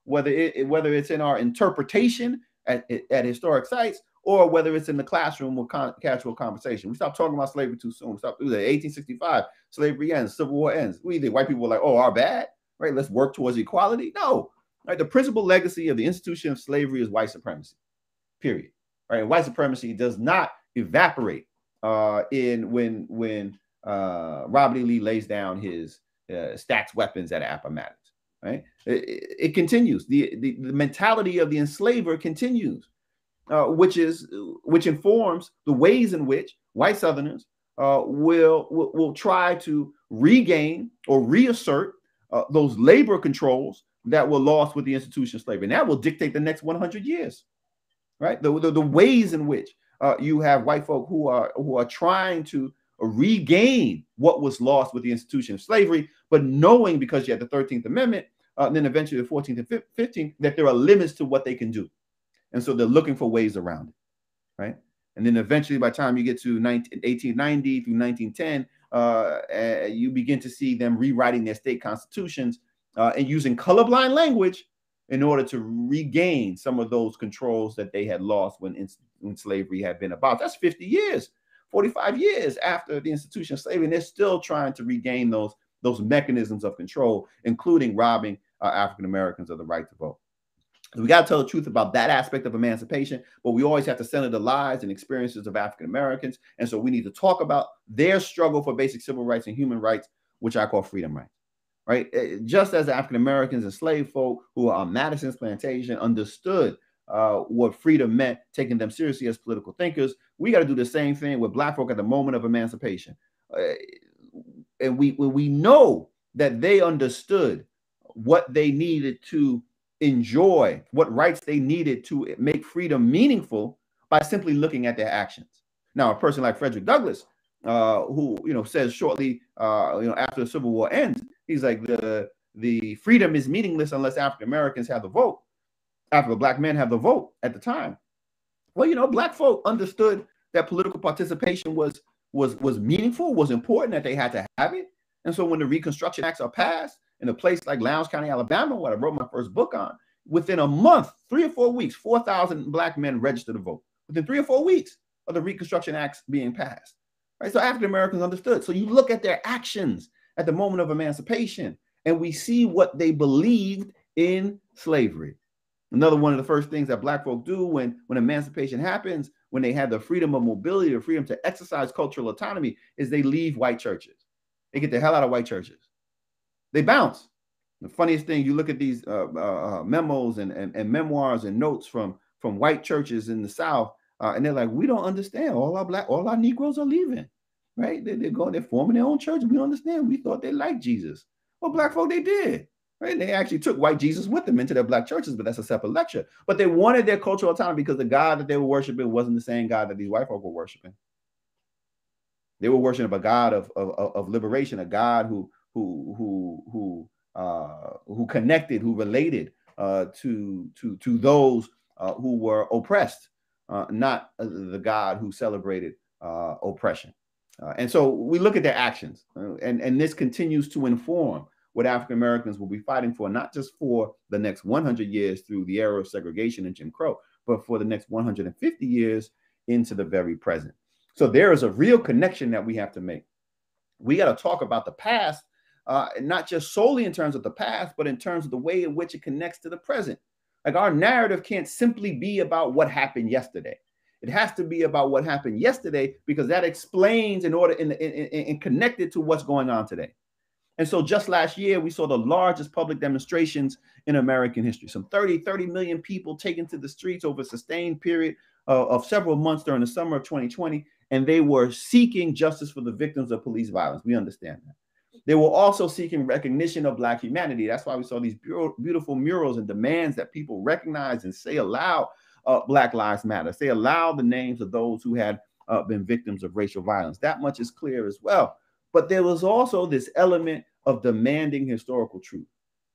Whether it's in our interpretation at historic sites or whether it's in the classroom with casual conversation. We stop talking about slavery too soon. Stop. 1865, slavery ends, Civil War ends. We think white people are like, oh, our bad, right? Let's work towards equality. No, right? The principal legacy of the institution of slavery is white supremacy, period. Right? And white supremacy does not evaporate when Robert E. Lee lays down his stacked weapons at Appomattox. Right? It continues. The mentality of the enslaver continues, which informs the ways in which white Southerners will try to regain or reassert those labor controls that were lost with the institution of slavery. And that will dictate the next 100 years. Right? The ways in which you have white folk who are trying to regain what was lost with the institution of slavery, but knowing, because you had the 13th Amendment, and then eventually the 14th and 15th, that there are limits to what they can do. And so they're looking for ways around it, right? And then eventually, by the time you get to 1890 through 1910, you begin to see them rewriting their state constitutions and using colorblind language in order to regain some of those controls that they had lost when slavery had been abolished. That's 50 years. 45 years after the institution of slavery, and they're still trying to regain those mechanisms of control, including robbing African Americans of the right to vote. So we got to tell the truth about that aspect of emancipation, but we always have to center the lives and experiences of African Americans. And so we need to talk about their struggle for basic civil rights and human rights, which I call freedom rights. Right? Just as African Americans and slave folk who are on Madison's plantation understood what freedom meant, taking them seriously as political thinkers, we got to do the same thing with Black folk at the moment of emancipation. And we know that they understood what they needed to enjoy, what rights they needed to make freedom meaningful by simply looking at their actions. Now, a person like Frederick Douglass, who says shortly after the Civil War ends, he's like, the freedom is meaningless unless African Americans have the vote, after Black men have the vote at the time. Well, Black folk understood that political participation was meaningful, was important, that they had to have it. And so when the Reconstruction Acts are passed in a place like Lowndes County, Alabama, where I wrote my first book on, within a month, 3 or 4 weeks, 4,000 Black men registered to vote. Within 3 or 4 weeks of the Reconstruction Acts being passed. Right? So African Americans understood. So you look at their actions at the moment of emancipation, and we see what they believed in slavery. Another one of the first things that Black folk do when emancipation happens, when they have the freedom of mobility, the freedom to exercise cultural autonomy, is they leave white churches. They get the hell out of white churches. They bounce. The funniest thing, you look at these memos and memoirs and notes from white churches in the South, and they're like, we don't understand. All our Negroes are leaving, right? They're forming their own church. We don't understand. We thought they liked Jesus. Well, Black folk, they did. Right? They actually took white Jesus with them into their Black churches, but that's a separate lecture. But they wanted their cultural autonomy because the God that they were worshiping wasn't the same God that these white folk were worshiping. They were worshiping a God of liberation, a God who connected, who related to those who were oppressed, not the God who celebrated oppression. And so we look at their actions, and this continues to inform what African Americans will be fighting for, not just for the next 100 years through the era of segregation and Jim Crow, but for the next 150 years into the very present. So there is a real connection that we have to make. We got to talk about the past, not just solely in terms of the past, but in terms of the way in which it connects to the present. Like, our narrative can't simply be about what happened yesterday. It has to be about what happened yesterday, because that explains and connected to what's going on today. And so just last year, we saw the largest public demonstrations in American history. Some 30 million people taken to the streets over a sustained period of several months during the summer of 2020. And they were seeking justice for the victims of police violence. We understand that. They were also seeking recognition of Black humanity. That's why we saw these beautiful murals and demands that people recognize and say aloud, Black Lives Matter. Say aloud the names of those who had been victims of racial violence. That much is clear as well. But there was also this element of demanding historical truth.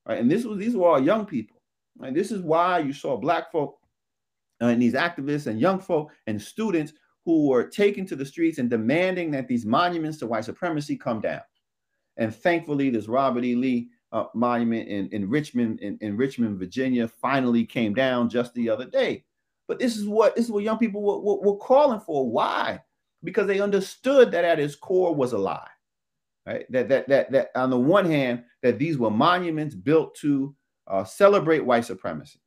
Right? And these were all young people. Right? This is why you saw Black folk and these activists and young folk and students who were taken to the streets and demanding that these monuments to white supremacy come down. And thankfully, this Robert E. Lee monument in Richmond, Virginia, finally came down just the other day. But this is what young people were calling for. Why? Because they understood that at its core was a lie. Right? That on the one hand, that these were monuments built to celebrate white supremacy.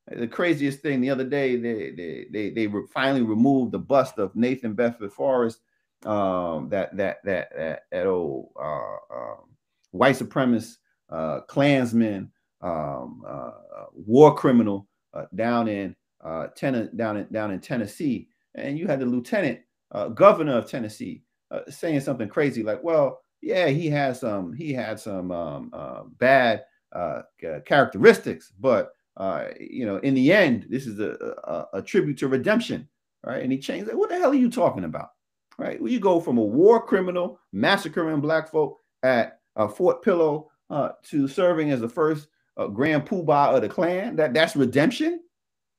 The craziest thing, the other day, they finally removed the bust of Nathan Bedford Forrest, that old white supremacist Klansman, war criminal down in Tennessee, and you had the lieutenant governor of Tennessee saying something crazy like, "Well, yeah, he had some bad characteristics, but in the end, this is a tribute to redemption." Right? And he changed. Like, what the hell are you talking about? Right? Well, you go from a war criminal massacring Black folk at Fort Pillow to serving as the first Grand Poobah of the Klan. That's redemption?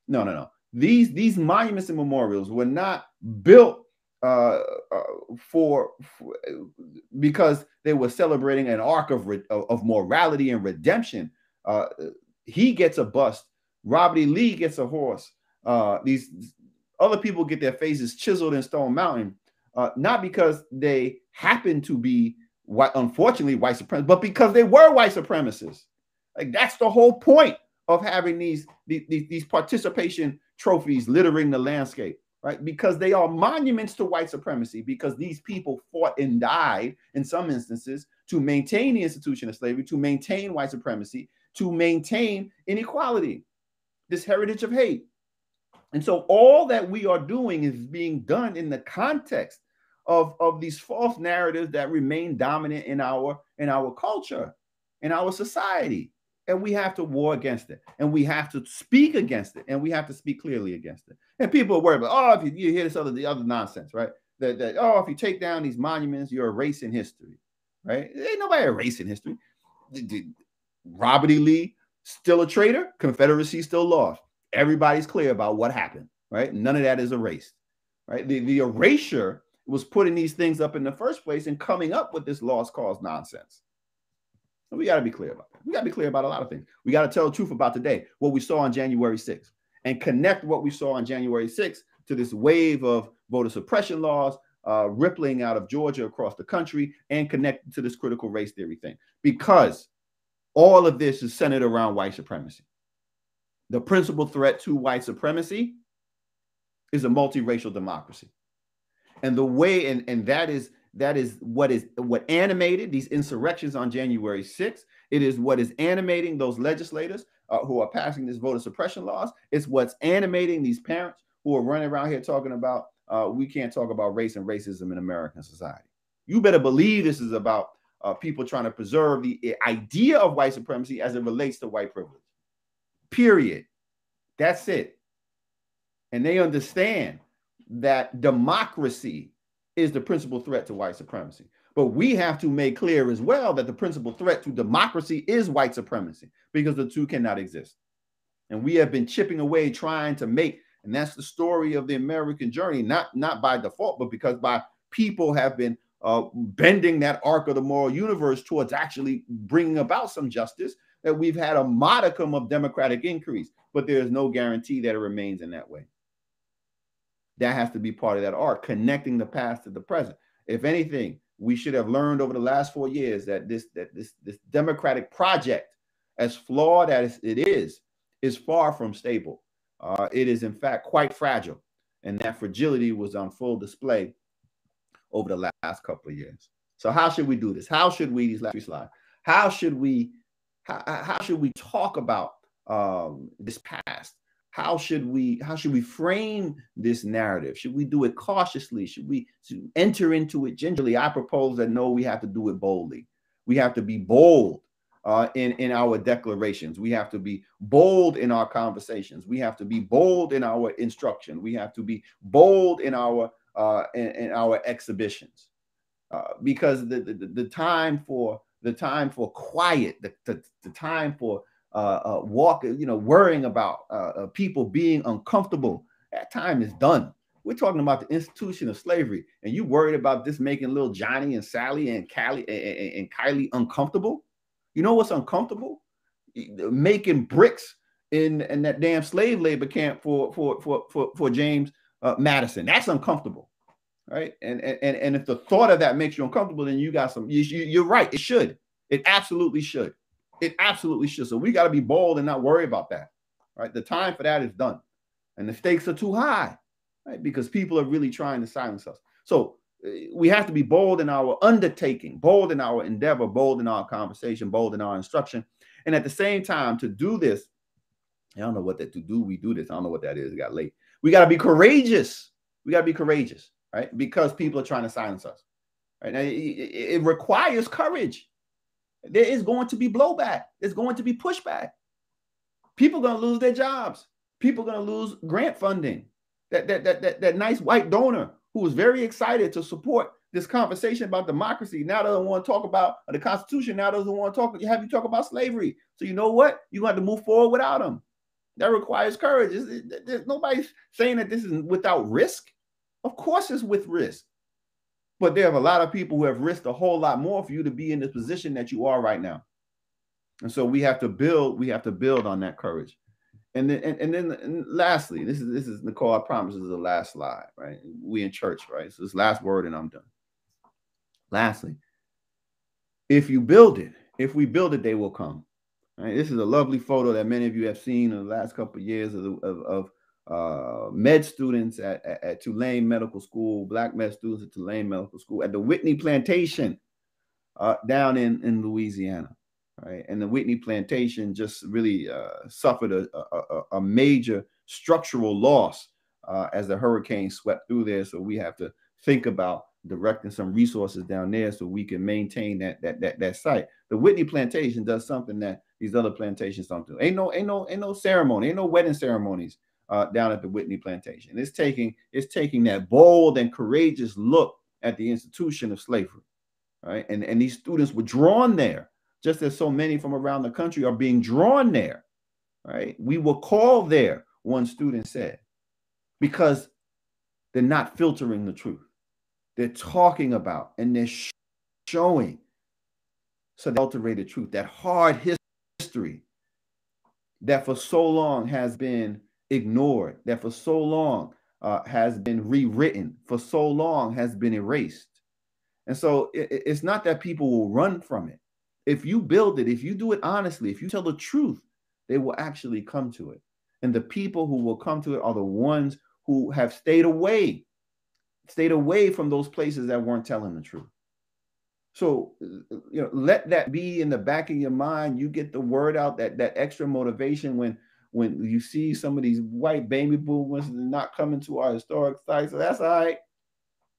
No. These monuments and memorials were not built because they were celebrating an arc of morality and redemption. He gets a bust. Robert E. Lee gets a horse. These other people get their faces chiseled in Stone Mountain. not because they happen to be white, unfortunately white supremacists, but because they were white supremacists. Like that's the whole point of having these participation trophies littering the landscape, right? Because they are monuments to white supremacy, because these people fought and died in some instances to maintain the institution of slavery, to maintain white supremacy, to maintain inequality, this heritage of hate. And so all that we are doing is being done in the context of these false narratives that remain dominant in our culture, in our society. And we have to war against it. And we have to speak against it. And we have to speak clearly against it. And people are worried about, oh, if you hear this the other nonsense, right? That oh, if you take down these monuments, you're erasing history, right? Ain't nobody erasing history. Robert E. Lee, still a traitor. Confederacy still lost. Everybody's clear about what happened, right? None of that is erased, right? The erasure was putting these things up in the first place and coming up with this lost cause nonsense. So we got to be clear about that. We got to be clear about a lot of things. We got to tell the truth about today, what we saw on January 6th, and connect what we saw on January 6th to this wave of voter suppression laws rippling out of Georgia across the country, and connect to this critical race theory thing, because all of this is centered around white supremacy. The principal threat to white supremacy is a multiracial democracy. And the way, and that is what animated these insurrections on January 6th. It is what is animating those legislators who are passing this voter suppression laws. It's what's animating these parents who are running around here talking about we can't talk about race and racism in American society. You better believe this is about people trying to preserve the idea of white supremacy as it relates to white privilege. Period. That's it. And they understand that democracy is the principal threat to white supremacy. But we have to make clear as well that the principal threat to democracy is white supremacy, because the two cannot exist. And we have been chipping away trying to make, and that's the story of the American journey, not by default, but because by people have been bending that arc of the moral universe towards actually bringing about some justice, that we've had a modicum of democratic increase, but there is no guarantee that it remains in that way. That has to be part of that arc, connecting the past to the present. If anything, we should have learned over the last 4 years that this democratic project, as flawed as it is far from stable. It is, in fact, quite fragile. And that fragility was on full display over the last couple of years. So how should we do this? How should we, these last three slides, how should we talk about this past? How should we frame this narrative? Should we do it cautiously? Should we enter into it gingerly? I propose that no, we have to do it boldly. We have to be bold in our declarations. We have to be bold in our conversations. We have to be bold in our instruction. We have to be bold in our exhibitions, because the time for quiet, the time for worrying about people being uncomfortable, that time is done. We're talking about the institution of slavery, and you worried about this making little Johnny and Sally and Kylie uncomfortable? You know what's uncomfortable? Making bricks in that damn slave labor camp for James Madison. That's uncomfortable, right? And if the thought of that makes you uncomfortable, then you got some. You're right. It should. It absolutely should. It absolutely should. So we got to be bold and not worry about that, right? The time for that is done, and the stakes are too high, right? Because people are really trying to silence us. So we have to be bold in our undertaking, bold in our endeavor, bold in our conversation, bold in our instruction, and at the same time, to do this, I don't know what that to do. We do this. I don't know what that is. It got late. We got to be courageous. We got to be courageous, right? Because people are trying to silence us, right? Now, it requires courage. There is going to be blowback. There's going to be pushback. People are going to lose their jobs. People are going to lose grant funding. That nice white donor who was very excited to support this conversation about democracy now doesn't want to talk about the Constitution. Now doesn't want to have you talk about slavery. So you know what? You have to move forward without them. That requires courage. There's nobody saying that this is without risk. Of course it's with risk. But there are a lot of people who have risked a whole lot more for you to be in the position that you are right now. And so we have to build on that courage. And lastly, this is Nicole. I promise this is the last slide, right? We in church, right? So this last word, and I'm done. Lastly, if you build it, if we build it, they will come. Right? This is a lovely photo that many of you have seen in the last couple of years of med students at Tulane Medical School, Black med students at Tulane Medical School, at the Whitney Plantation down in Louisiana. Right? And the Whitney Plantation just really suffered a major structural loss as the hurricane swept through there. So we have to think about directing some resources down there so we can maintain that site. The Whitney Plantation does something that these other plantations don't do. Ain't no ceremony, ain't no wedding ceremonies down at the Whitney Plantation. It's taking that bold and courageous look at the institution of slavery, right? And these students were drawn there, just as so many from around the country are being drawn there, right? We were called there, one student said, because they're not filtering the truth. They're talking about and they're showing so the adulterated truth, that hard history that for so long has been ignored, that for so long has been rewritten, for so long has been erased. And so it's not that people will run from it. If you build it, if you do it honestly, if you tell the truth, they will actually come to it. And the people who will come to it are the ones who have stayed away from those places that weren't telling the truth. So, let that be in the back of your mind. You get the word out, that extra motivation when you see some of these white baby boomers not coming to our historic sites. So that's all right.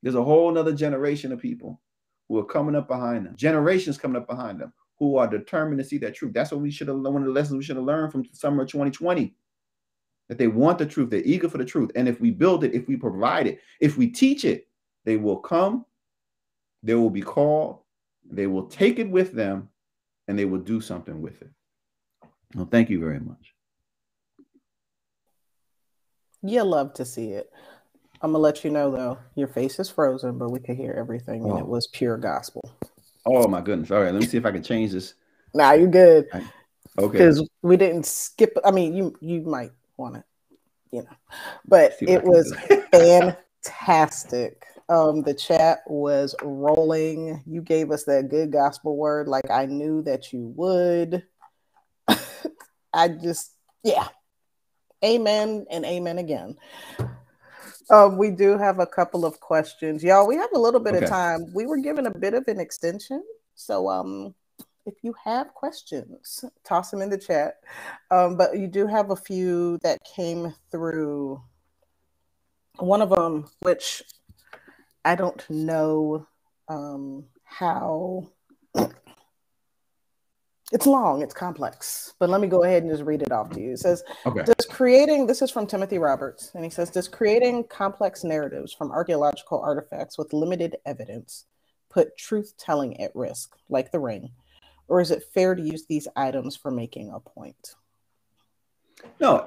There's a whole nother generation of people who are coming up behind them, generations coming up behind them, who are determined to see that truth. That's what we should have, one of the lessons we should have learned from the summer of 2020, that they want the truth. They're eager for the truth. And if we build it, if we provide it, if we teach it, they will come, they will be called, they will take it with them, and they will do something with it. Well, thank you very much. You love to see it. I'm gonna let you know though, your face is frozen, but we could hear everything, and it was pure gospel. Oh my goodness! All right, let me see if I can change this. Nah, you're good. Okay. Because we didn't skip. I mean, you might want to, but it was fantastic. The chat was rolling. You gave us that good gospel word, like I knew that you would. Amen and amen again. We do have a couple of questions, y'all. We have a little bit of time. We were given a bit of an extension, so if you have questions, toss them in the chat. But you do have a few that came through. One of them, which I don't know how. It's long, it's complex, but let me go ahead and just read it off to you. It says, this is from Timothy Roberts, and he says, does creating complex narratives from archaeological artifacts with limited evidence put truth-telling at risk, like the ring? Or is it fair to use these items for making a point? No,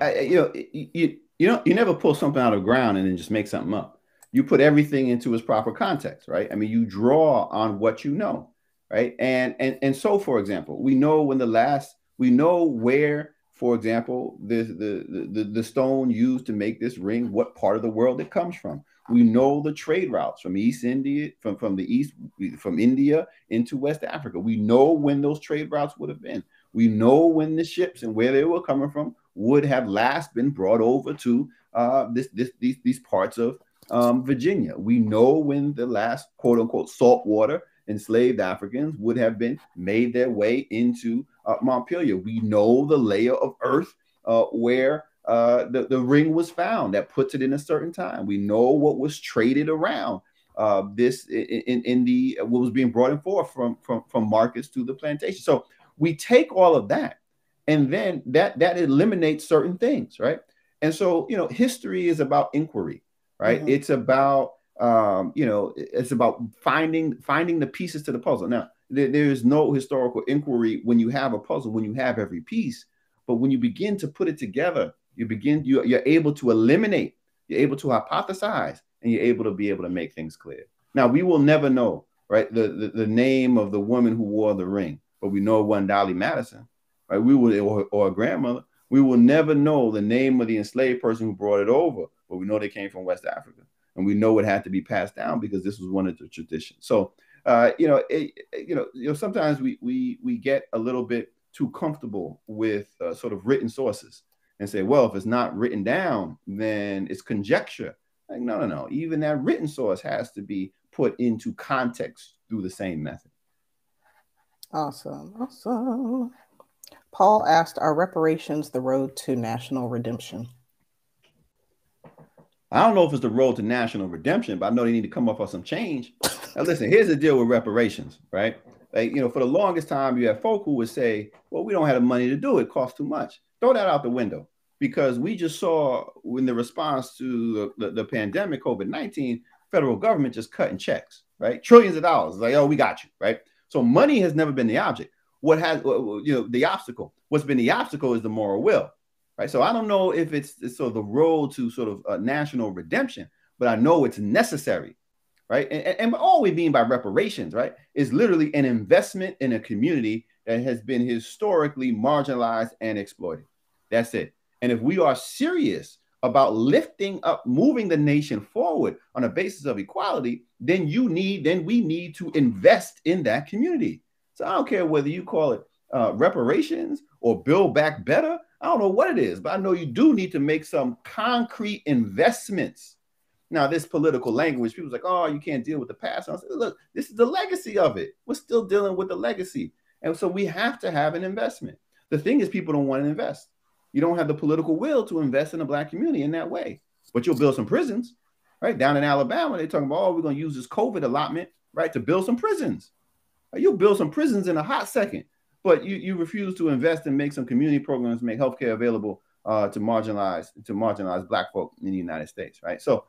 you never pull something out of the ground and then just make something up. You put everything into its proper context, right? I mean, you draw on what you know. Right. And so, for example, we know where, for example, the stone used to make this ring, what part of the world it comes from. We know the trade routes from East India, from India into West Africa. We know when those trade routes would have been. We know when the ships and where they were coming from would have last been brought over to these parts of Virginia. We know when the last, quote unquote, saltwater enslaved Africans would have been made their way into Montpelier. We know the layer of earth where the ring was found that puts it in a certain time. We know what was traded around this in the what was being brought in forth from markets to the plantation. So we take all of that, and then that eliminates certain things, right? And so history is about inquiry, right? Mm-hmm. It's about it's about finding the pieces to the puzzle. Now, there is no historical inquiry when you have a puzzle, when you have every piece. But when you begin to put it together, you're able to eliminate, you're able to hypothesize, and you're able to make things clear. Now, we will never know, right, the name of the woman who wore the ring, but we know it wasn't Dolly Madison, right? Or a grandmother. We will never know the name of the enslaved person who brought it over, but we know they came from West Africa, and we know it had to be passed down because this was one of the traditions. So, sometimes we get a little bit too comfortable with sort of written sources and say, well, if it's not written down, then it's conjecture. Like, no. Even that written source has to be put into context through the same method. Awesome. Paul asked, are reparations the road to national redemption? I don't know if it's the road to national redemption, but I know they need to come up with some change. Now, listen, here's the deal with reparations, right? Like, for the longest time, you have folk who would say, well, we don't have the money to do it. It costs too much. Throw that out the window, because we just saw in the response to the pandemic, COVID-19, federal government just cutting checks, right? Trillions of dollars. Like, oh, we got you, right? So money has never been the object. What has, the obstacle? What's been the obstacle is the moral will, right? So I don't know if it's sort of the road to sort of national redemption, but I know it's necessary, right? And all we mean by reparations, right, is literally an investment in a community that has been historically marginalized and exploited. That's it. And if we are serious about lifting up, moving the nation forward on a basis of equality, then we need to invest in that community. So I don't care whether you call it reparations or build back better. I don't know what it is, but I know you do need to make some concrete investments. Now, this political language, people's like, oh, you can't deal with the past. I say, look, this is the legacy of it. We're still dealing with the legacy. And so we have to have an investment. The thing is, people don't want to invest. You don't have the political will to invest in the Black community in that way. But you'll build some prisons, right? Down in Alabama, they're talking about, oh, we're going to use this COVID allotment, right, to build some prisons. You'll build some prisons in a hot second, but you refuse to invest and make some community programs, make healthcare available to marginalized Black folk in the United States, right? So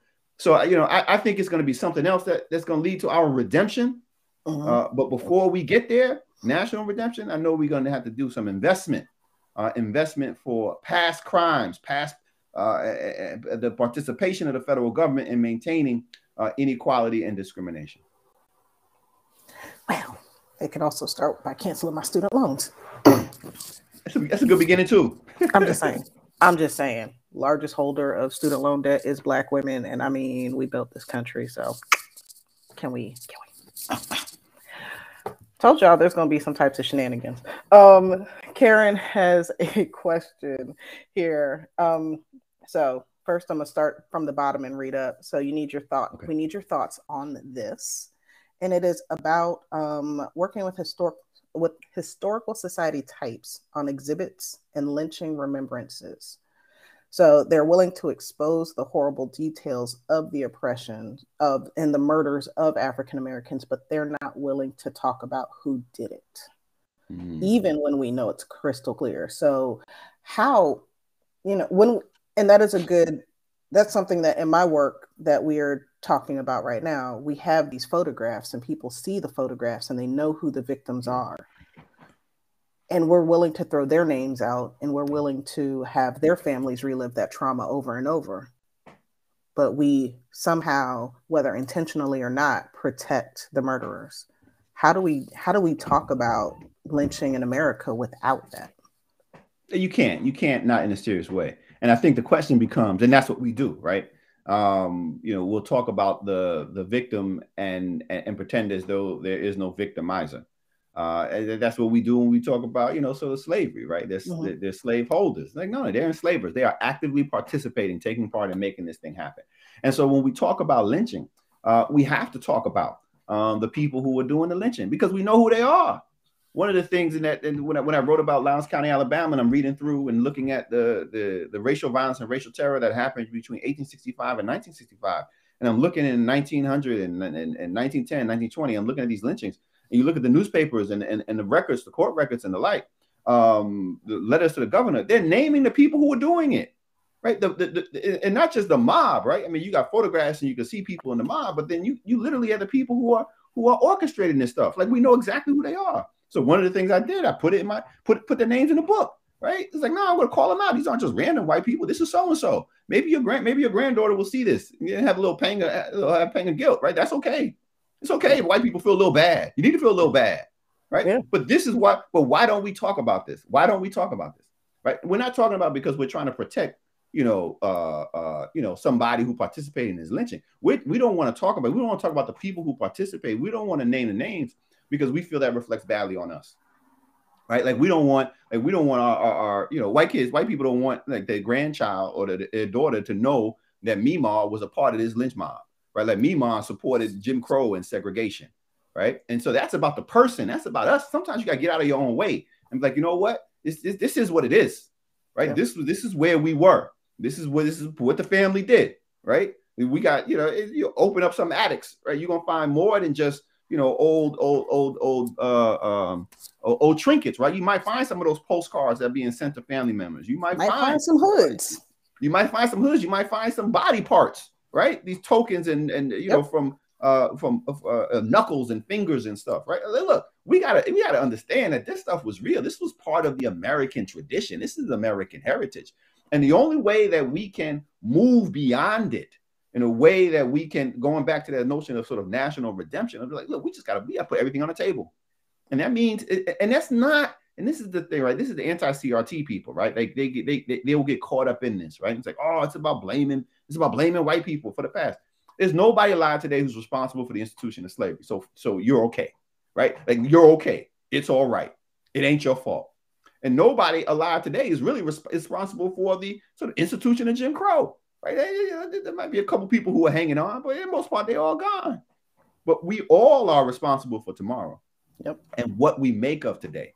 I think it's going to be something else that's going to lead to our redemption. But before we get there, national redemption, I know we're going to have to do some investment for past crimes, the participation of the federal government in maintaining inequality and discrimination. Well, it could also start by canceling my student loans. That's a good beginning too. I'm just saying. Largest holder of student loan debt is Black women, and I mean, we built this country, so can we? Told y'all there's going to be some types of shenanigans. Karen has a question here. So first, I'm going to start from the bottom and read up. So you need your thought. Okay. We need your thoughts on this. And it is about working with historical society types on exhibits and lynching remembrances. So they're willing to expose the horrible details of the oppression and the murders of African Americans, but they're not willing to talk about who did it, even when we know it's crystal clear. So how, that's something that in my work that we are talking about right now, we have these photographs and people see the photographs and they know who the victims are. And we're willing to throw their names out and we're willing to have their families relive that trauma over and over. But we somehow, whether intentionally or not, protect the murderers. How do we talk about lynching in America without that? You can't not in a serious way. And I think the question becomes, and that's what we do, right? We'll talk about the victim and pretend as though there is no victimizer. And that's what we do when we talk about, sort of slavery, right? They're slave holders. Like, no, they're enslavers. They are actively participating, taking part in making this thing happen. And so when we talk about lynching, we have to talk about the people who are doing the lynching because we know who they are. One of the things when I wrote about Lowndes County, Alabama, and I'm reading through and looking at the racial violence and racial terror that happened between 1865 and 1965, and I'm looking in 1900 and 1910, 1920, I'm looking at these lynchings. And you look at the newspapers and the records, the court records and the like, the letters to the governor, they're naming the people who were doing it, right? And not just the mob, right? I mean, you got photographs and you can see people in the mob, but then you literally have the people who are orchestrating this stuff. Like, we know exactly who they are. So one of the things I did, I put it in put their names in the book, right? It's like, no, I'm going to call them out. These aren't just random white people. This is so-and-so. Maybe your granddaughter will see this and have a little pang of guilt, right? That's okay. It's okay if white people feel a little bad. You need to feel a little bad, right? Yeah. But this is why. But why don't we talk about this? Why don't we talk about this? right? We're not talking about because we're trying to protect, somebody who participated in this lynching. We don't want to talk about. We don't want to talk about the people who participate. We don't want to name the names because we feel that reflects badly on us, right? Like we don't want our white people don't want like their grandchild or their daughter to know that Meemaw was a part of this lynch mob, right? Like Meemaw supported Jim Crow and segregation, right? And so that's about the person. That's about us. Sometimes you got to get out of your own way and be like, you know what? This is what it is, right? Yeah. This is where we were. This is what the family did, right? We got, you open up some attics, right? You're gonna find more than just old trinkets, right? You might find some of those postcards that are being sent to family members. You might find some hoods. You might find some hoods. You might find some body parts, right? These tokens and from knuckles and fingers and stuff, right? Look, we gotta understand that this stuff was real. This was part of the American tradition. This is American heritage. And the only way that we can move beyond it in a way that we can, going back to that notion of sort of national redemption, I'll be like, look, we gotta put everything on the table. And that means, and that's not, and this is the thing, right? This is the anti-CRT people, right? Like they will get caught up in this, right? It's like, oh, it's about blaming white people for the past. There's nobody alive today who's responsible for the institution of slavery. So you're okay, right? Like you're okay. It's all right. It ain't your fault. And nobody alive today is really responsible for the sort of institution of Jim Crow, right? There might be a couple people who are hanging on, but in most part, they're all gone. But we all are responsible for tomorrow. Yep. And what we make of today.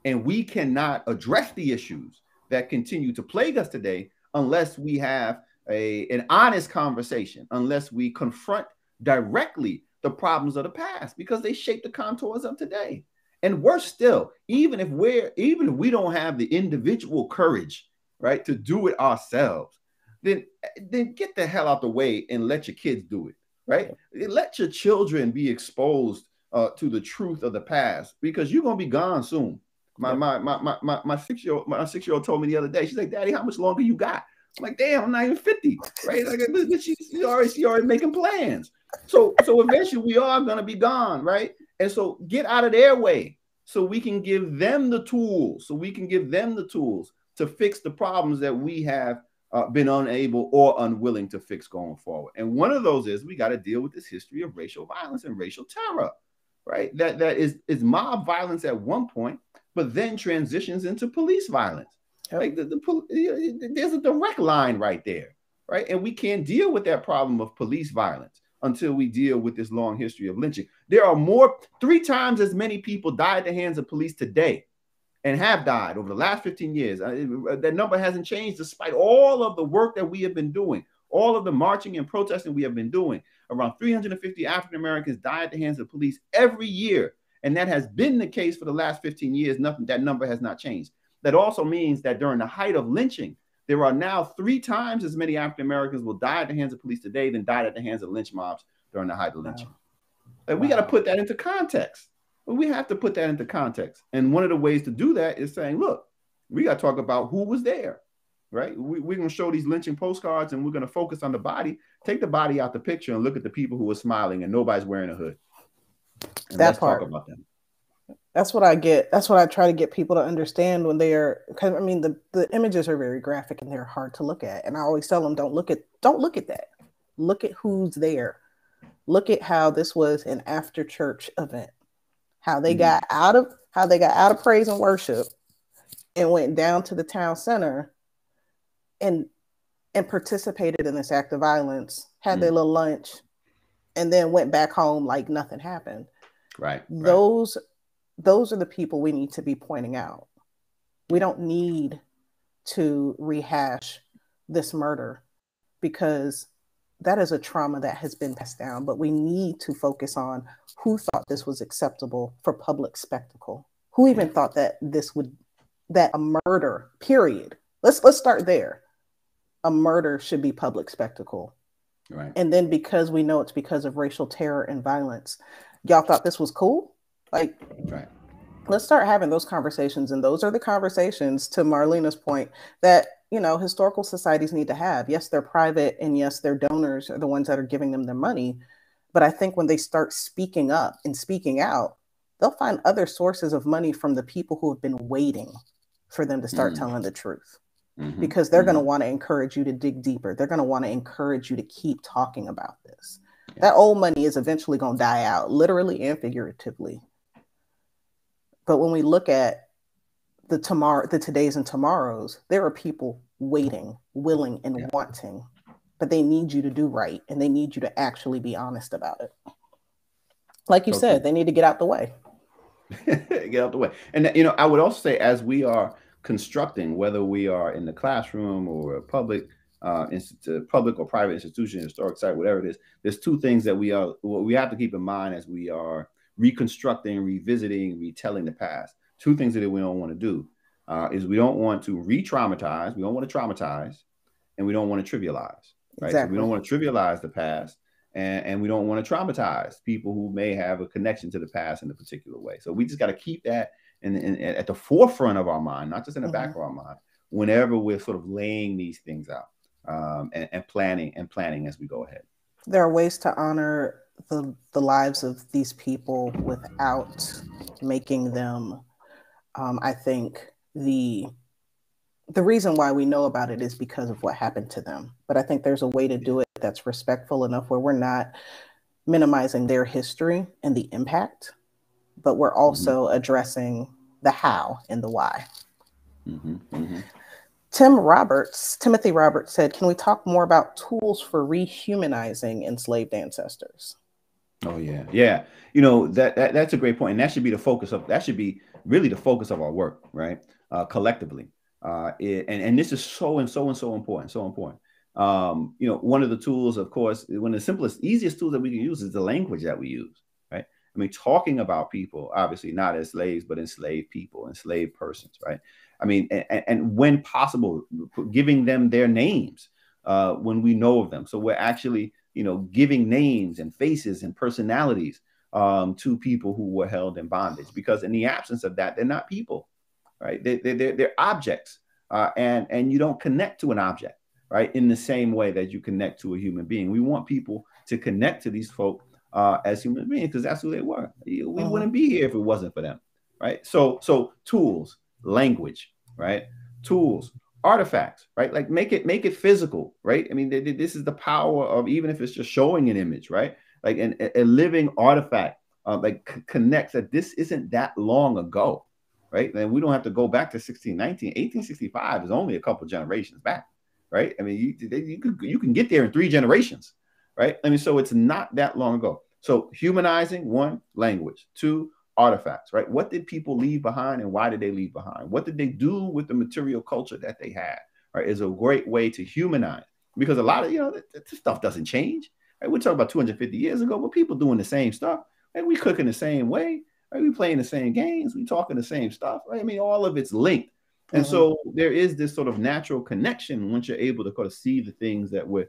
And we cannot address the issues that continue to plague us today unless we have an honest conversation, unless we confront directly the problems of the past, because they shape the contours of today. And worse still, even if we don't have the individual courage, right, to do it ourselves, then get the hell out the way and let your kids do it, right? Let your children be exposed to the truth of the past, because you're gonna be gone soon. My 6-year-old told me the other day, she's like, Daddy, how much longer you got? I'm like, damn, I'm not even 50, right? Like, she's already making plans. So eventually we are gonna be gone, right? And so get out of their way so we can give them the tools, to fix the problems that we have been unable or unwilling to fix going forward. And one of those is we got to deal with this history of racial violence and racial terror, right? That is mob violence at one point, but then transitions into police violence. Yep. Like there's a direct line right there, right? And we can't deal with that problem of police violence until we deal with this long history of lynching. There are 3 times as many people died at the hands of police today and have died over the last 15 years. That number hasn't changed despite all of the work that we have been doing, all of the marching and protesting we have been doing. Around 350 African Americans die at the hands of police every year. And that has been the case for the last 15 years. That number has not changed. That also means that during the height of lynching, there are now 3 times as many African Americans will die at the hands of police today than died at the hands of lynch mobs during the height of lynching. Wow. We got to put that into context. We have to put that into context. And one of the ways to do that is saying, look, we got to talk about who was there, right? We're going to show these lynching postcards and we're going to focus on the body, take the body out the picture and look at the people who are smiling and nobody's wearing a hood. And let's talk about them. That's what I get. That's what I try to get people to understand when they are, because I mean, the images are very graphic and they're hard to look at. And I always tell them, don't look at that. Look at who's there. Look at how this was an after church event. How they got out of praise and worship and went down to the town center and participated in this act of violence, had their little lunch, and then went back home like nothing happened. Right. Those are the people we need to be pointing out. We don't need to rehash this murder because that is a trauma that has been passed down, but we need to focus on who thought this was acceptable for public spectacle. Who even thought that that a murder, period. Let's start there. A murder should be public spectacle. Right. And then because we know it's because of racial terror and violence, y'all thought this was cool? Like, right. Let's start having those conversations. And those are the conversations, to Marlena's point, that historical societies need to have. Yes, they're private, and yes, their donors are the ones that are giving them their money. But I think when they start speaking up and speaking out, they'll find other sources of money from the people who have been waiting for them to start telling the truth. Mm-hmm. Because they're going to want to encourage you to dig deeper. They're going to want to encourage you to keep talking about this. Yeah. That old money is eventually going to die out, literally and figuratively. But when we look at the todays and tomorrows, there are people waiting, willing, and wanting, but they need you to do right, and they need you to actually be honest about it. Like you said, they need to get out the way. Get out the way. And, you know, I would also say, as we are constructing, whether we are in the classroom or a public or private institution, historic site, whatever it is, there's two things that we have to keep in mind as we are reconstructing, revisiting, retelling the past. Two things that we don't want to do is we don't want to re-traumatize, we don't want to traumatize, and we don't want to trivialize. Right? Exactly. So we don't want to trivialize the past. And we don't want to traumatize people who may have a connection to the past in a particular way. So we just got to keep that at the forefront of our mind, not just in the back of our mind, whenever we're sort of laying these things out and planning as we go ahead. There are ways to honor the lives of these people without making them, I think the reason why we know about it is because of what happened to them. But I think there's a way to do it that's respectful enough where we're not minimizing their history and the impact, but we're also addressing the how and the why. Timothy Roberts said, can we talk more about tools for rehumanizing enslaved ancestors? Oh, yeah. Yeah. You know, that's a great point. And that should be really the focus of our work, right? Collectively. And this is so important. You know, one of the tools, of course, one of the simplest, easiest tools that we can use is the language that we use, right? I mean, talking about people, obviously not as slaves, but enslaved people, enslaved persons, right? I mean, and when possible, giving them their names when we know of them. So we're actually, you know, giving names and faces and personalities to people who were held in bondage, because in the absence of that, they're not people, right? They're objects, and you don't connect to an object, right, in the same way that you connect to a human being. We want people to connect to these folk as human beings, because that's who they were. We wouldn't be here if it wasn't for them, right? So tools, language, right? Tools, artifacts, right? Like make it physical, right? I mean, this is the power of, even if it's just showing an image, right? Like a living artifact, connects that this isn't that long ago, right? And we don't have to go back to 1619. 1865 is only a couple generations back, right? I mean, you can get there in 3 generations, right? I mean, so it's not that long ago. So humanizing, 1, language, 2, artifacts, right? What did people leave behind, and why did they leave behind? What did they do with the material culture that they had, right? Is a great way to humanize, because a lot of, you know, this stuff doesn't change, right? We're talking about 250 years ago, but people doing the same stuff, right? We cooking the same way, right? We playing the same games, we talking the same stuff, right? I mean, all of it's linked. And so there is this sort of natural connection once you're able to kind of see the things that we're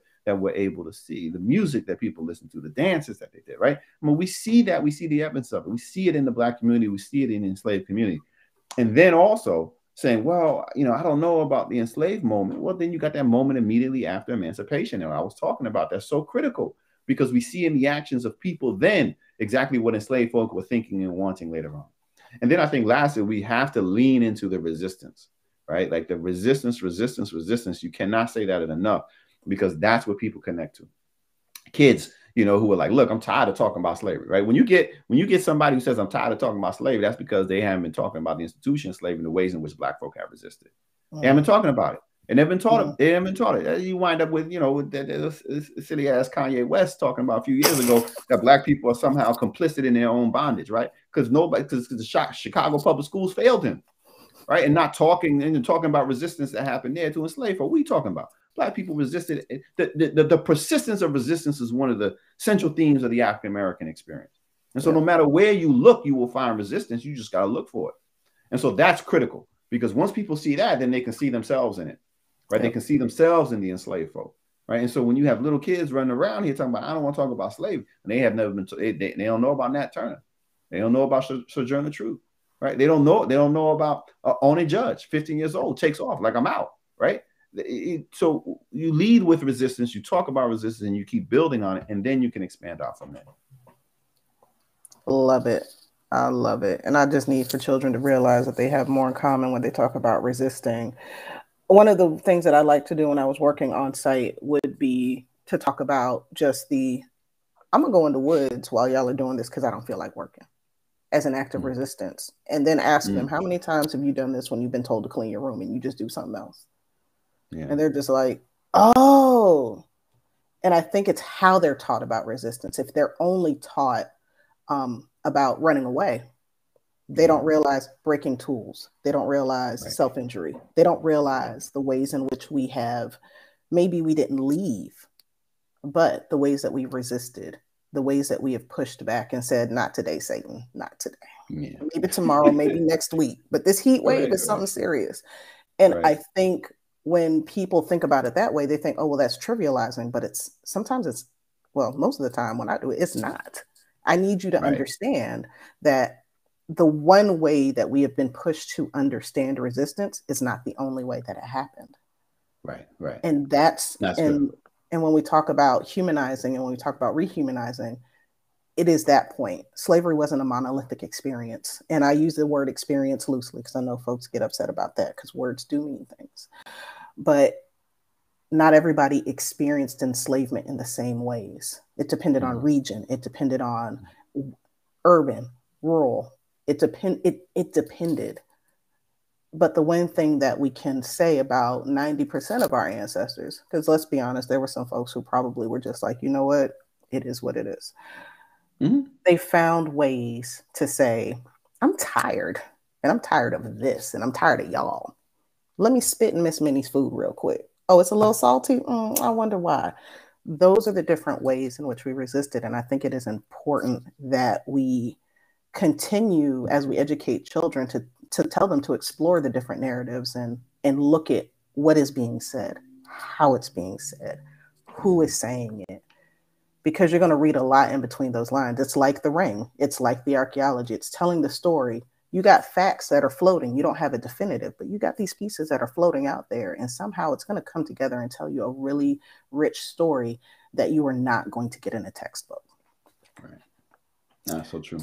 able to see, the music that people listen to, the dances that they did, right? I mean, we see that, we see the evidence of it. We see it in the Black community, we see it in the enslaved community. And then also saying, well, you know, I don't know about the enslaved moment. Well, then you got that moment immediately after emancipation. And I was talking about that's so critical, because we see in the actions of people then exactly what enslaved folk were thinking and wanting later on. And then I think lastly, we have to lean into the resistance, right? Like the resistance. You cannot say that enough, because that's what people connect to. Kids, you know, who are like, look, I'm tired of talking about slavery, right? When you get somebody who says, I'm tired of talking about slavery, that's because they haven't been talking about the institution of slavery and the ways in which Black folk have resisted. They haven't been talking about it. And they've been taught it. They haven't been taught it. You wind up with, you know, with this silly ass Kanye West talking about a few years ago that Black people are somehow complicit in their own bondage, right? Because the Chicago public schools failed him, right? And not talking about resistance that happened there to enslave. What are we talking about? Black people resisted. The persistence of resistance is one of the central themes of the African American experience. And so no matter where you look, you will find resistance. You just got to look for it. And so that's critical, because once people see that, then they can see themselves in it, right? They can see themselves in the enslaved folk, right? And so when you have little kids running around here talking about, I don't want to talk about slavery, and they have never been, they don't know about Nat Turner. They don't know about Sojourner Truth, right? They don't know about Oney Judge, 15 years old, takes off like I'm out, right? So you lead with resistance, you talk about resistance, and you keep building on it, and then you can expand out from there. Love it. I love it. And I just need for children to realize that they have more in common when they talk about resisting. One of the things that I like to do when I was working on site would be to talk about just I'm going to go in the woods while y'all are doing this because I don't feel like working, as an act of resistance. And then ask them, how many times have you done this when you've been told to clean your room and you just do something else? Yeah. And they're just like, oh. And I think it's how they're taught about resistance. If they're only taught about running away, they don't realize breaking tools. They don't realize self-injury. They don't realize the ways in which maybe we didn't leave, but the ways that we resisted, the ways that we have pushed back and said, not today, Satan, not today. Yeah. Maybe tomorrow, maybe next week. But this heat wave is something serious. And I think when people think about it that way, they think, oh, well, that's trivializing. But most of the time when I do it, it's not. I need you to understand that the one way that we have been pushed to understand resistance is not the only way that it happened. Right. And that's and when we talk about humanizing and when we talk about rehumanizing, it is that point. Slavery wasn't a monolithic experience. And I use the word experience loosely because I know folks get upset about that because words do mean things. But not everybody experienced enslavement in the same ways. It depended on region. It depended on urban, rural. It depended. But the one thing that we can say about 90% of our ancestors, because let's be honest, there were some folks who probably were just like, you know what? It is what it is. They found ways to say, I'm tired, and I'm tired of this, and I'm tired of y'all. Let me spit in Miss Minnie's food real quick. Oh, it's a little salty? I wonder why. Those are the different ways in which we resisted. And I think it is important that we continue as we educate children to tell them to explore the different narratives and look at what is being said, how it's being said, who is saying it. Because you're going to read a lot in between those lines. It's like the ring. It's like the archaeology. It's telling the story. You got facts that are floating. You don't have a definitive, but you got these pieces that are floating out there. And somehow it's going to come together and tell you a really rich story that you are not going to get in a textbook. Right. That's so true.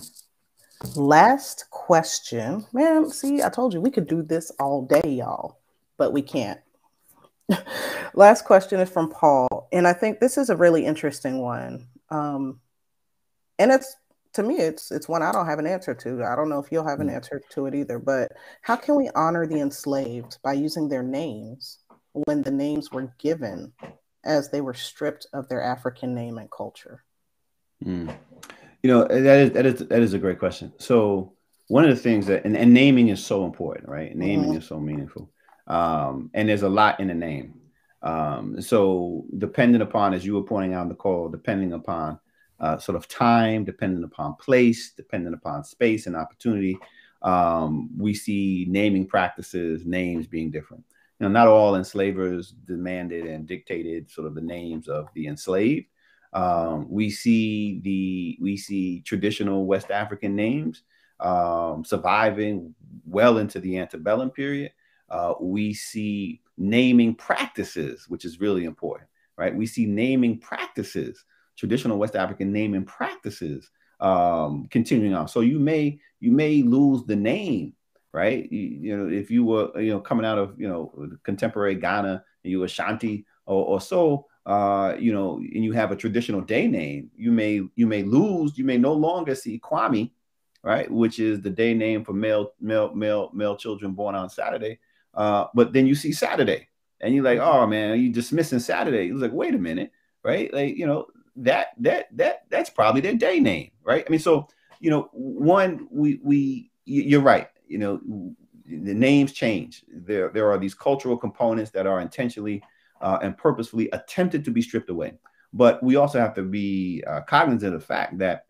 Last question. Man, see, I told you we could do this all day, y'all, but we can't. Last question is from Paul. And I think this is a really interesting one. And to me, it's one I don't have an answer to. I don't know if you'll have an answer to it either, but how can we honor the enslaved by using their names when the names were given as they were stripped of their African name and culture? You know, that is a great question. So one of the things that, and naming is so important, right? Naming is so meaningful. And there's a lot in the name. So depending upon, as you were pointing out, Nicole, depending upon sort of time, depending upon place, depending upon space and opportunity, we see naming practices, names being different. You know, not all enslavers demanded and dictated sort of the names of the enslaved. We see traditional West African names surviving well into the antebellum period. We see naming practices, which is really important, right? We see naming practices, traditional West African naming practices continuing on. So you may lose the name, right? You know, if you were coming out of contemporary Ghana and you were Shanti or so. And you have a traditional day name, you may no longer see Kwame, right, which is the day name for male children born on Saturday. But then you see Saturday, and you're like, oh man, are you dismissing Saturday? It's like, wait a minute, right? Like, that's probably their day name, right? I mean, so one, you're right. The names change. There are these cultural components that are intentionally and purposefully attempted to be stripped away. But we also have to be cognizant of the fact that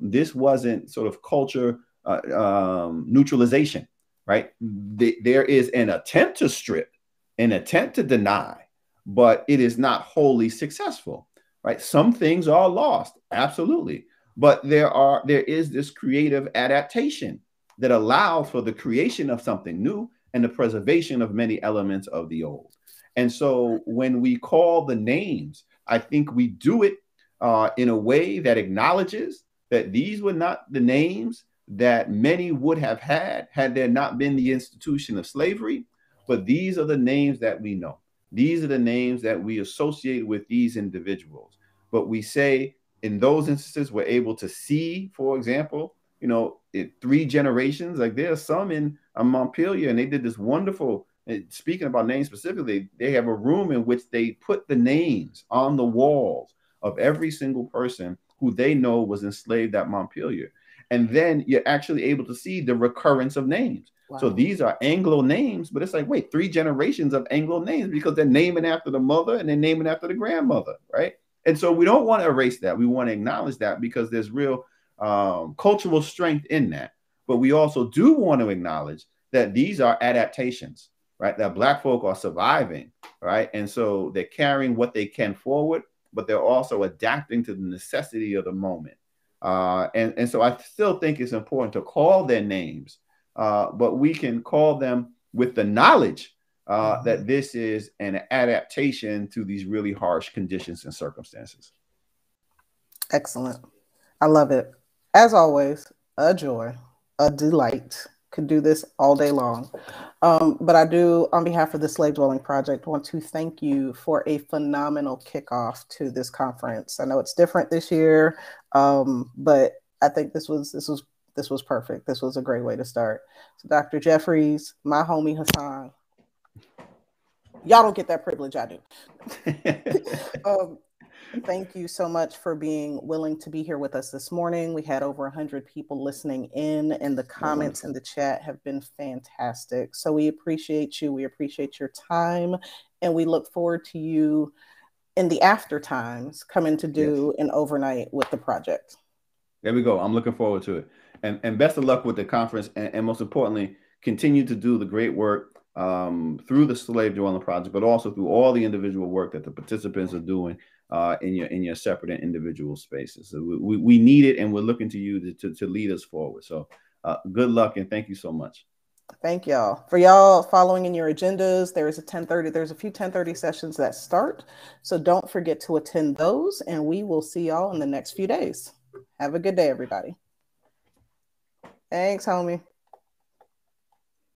this wasn't sort of culture neutralization, right? There is an attempt to strip, an attempt to deny, but it is not wholly successful, right? Some things are lost, absolutely. But there is this creative adaptation that allows for the creation of something new and the preservation of many elements of the old. And so when we call the names, I think we do it in a way that acknowledges that these were not the names that many would have had there not been the institution of slavery. But these are the names that we know. These are the names that we associate with these individuals. But we say in those instances, we're able to see, for example, three generations. Like there are some in Montpelier, and they did this wonderful. Speaking about names specifically, they have a room in which they put the names on the walls of every single person who they know was enslaved at Montpelier. And then you're actually able to see the recurrence of names. Wow. So these are Anglo names, but it's like, wait, three generations of Anglo names because they're naming after the mother and they're naming after the grandmother, right? And so we don't want to erase that. We want to acknowledge that because there's real cultural strength in that. But we also do want to acknowledge that these are adaptations, right? That Black folk are surviving, right? And so they're carrying what they can forward, but they're also adapting to the necessity of the moment. And so I still think it's important to call their names, but we can call them with the knowledge that this is an adaptation to these really harsh conditions and circumstances. Excellent. I love it. As always, a joy, a delight. Could do this all day long. But I do, on behalf of the Slave Dwelling Project, want to thank you for a phenomenal kickoff to this conference. I know it's different this year, but I think this was perfect. This was a great way to start. So Dr. Jeffries, my homie Hasan, y'all don't get that privilege, I do. Thank you so much for being willing to be here with us this morning. We had over 100 people listening in, and the comments in the chat have been fantastic. So we appreciate you. We appreciate your time, and we look forward to you in the after times coming to do an overnight with the project. There we go. I'm looking forward to it. And best of luck with the conference. And most importantly, continue to do the great work through the Slave Dwelling Project, but also through all the individual work that the participants are doing in your separate and individual spaces. So we need it, and we're looking to you to lead us forward. So good luck, and thank you so much. Thank y'all. For y'all following in your agendas, there's a few 10:30 sessions that start. So don't forget to attend those, and we will see y'all in the next few days. Have a good day, everybody. Thanks, homie.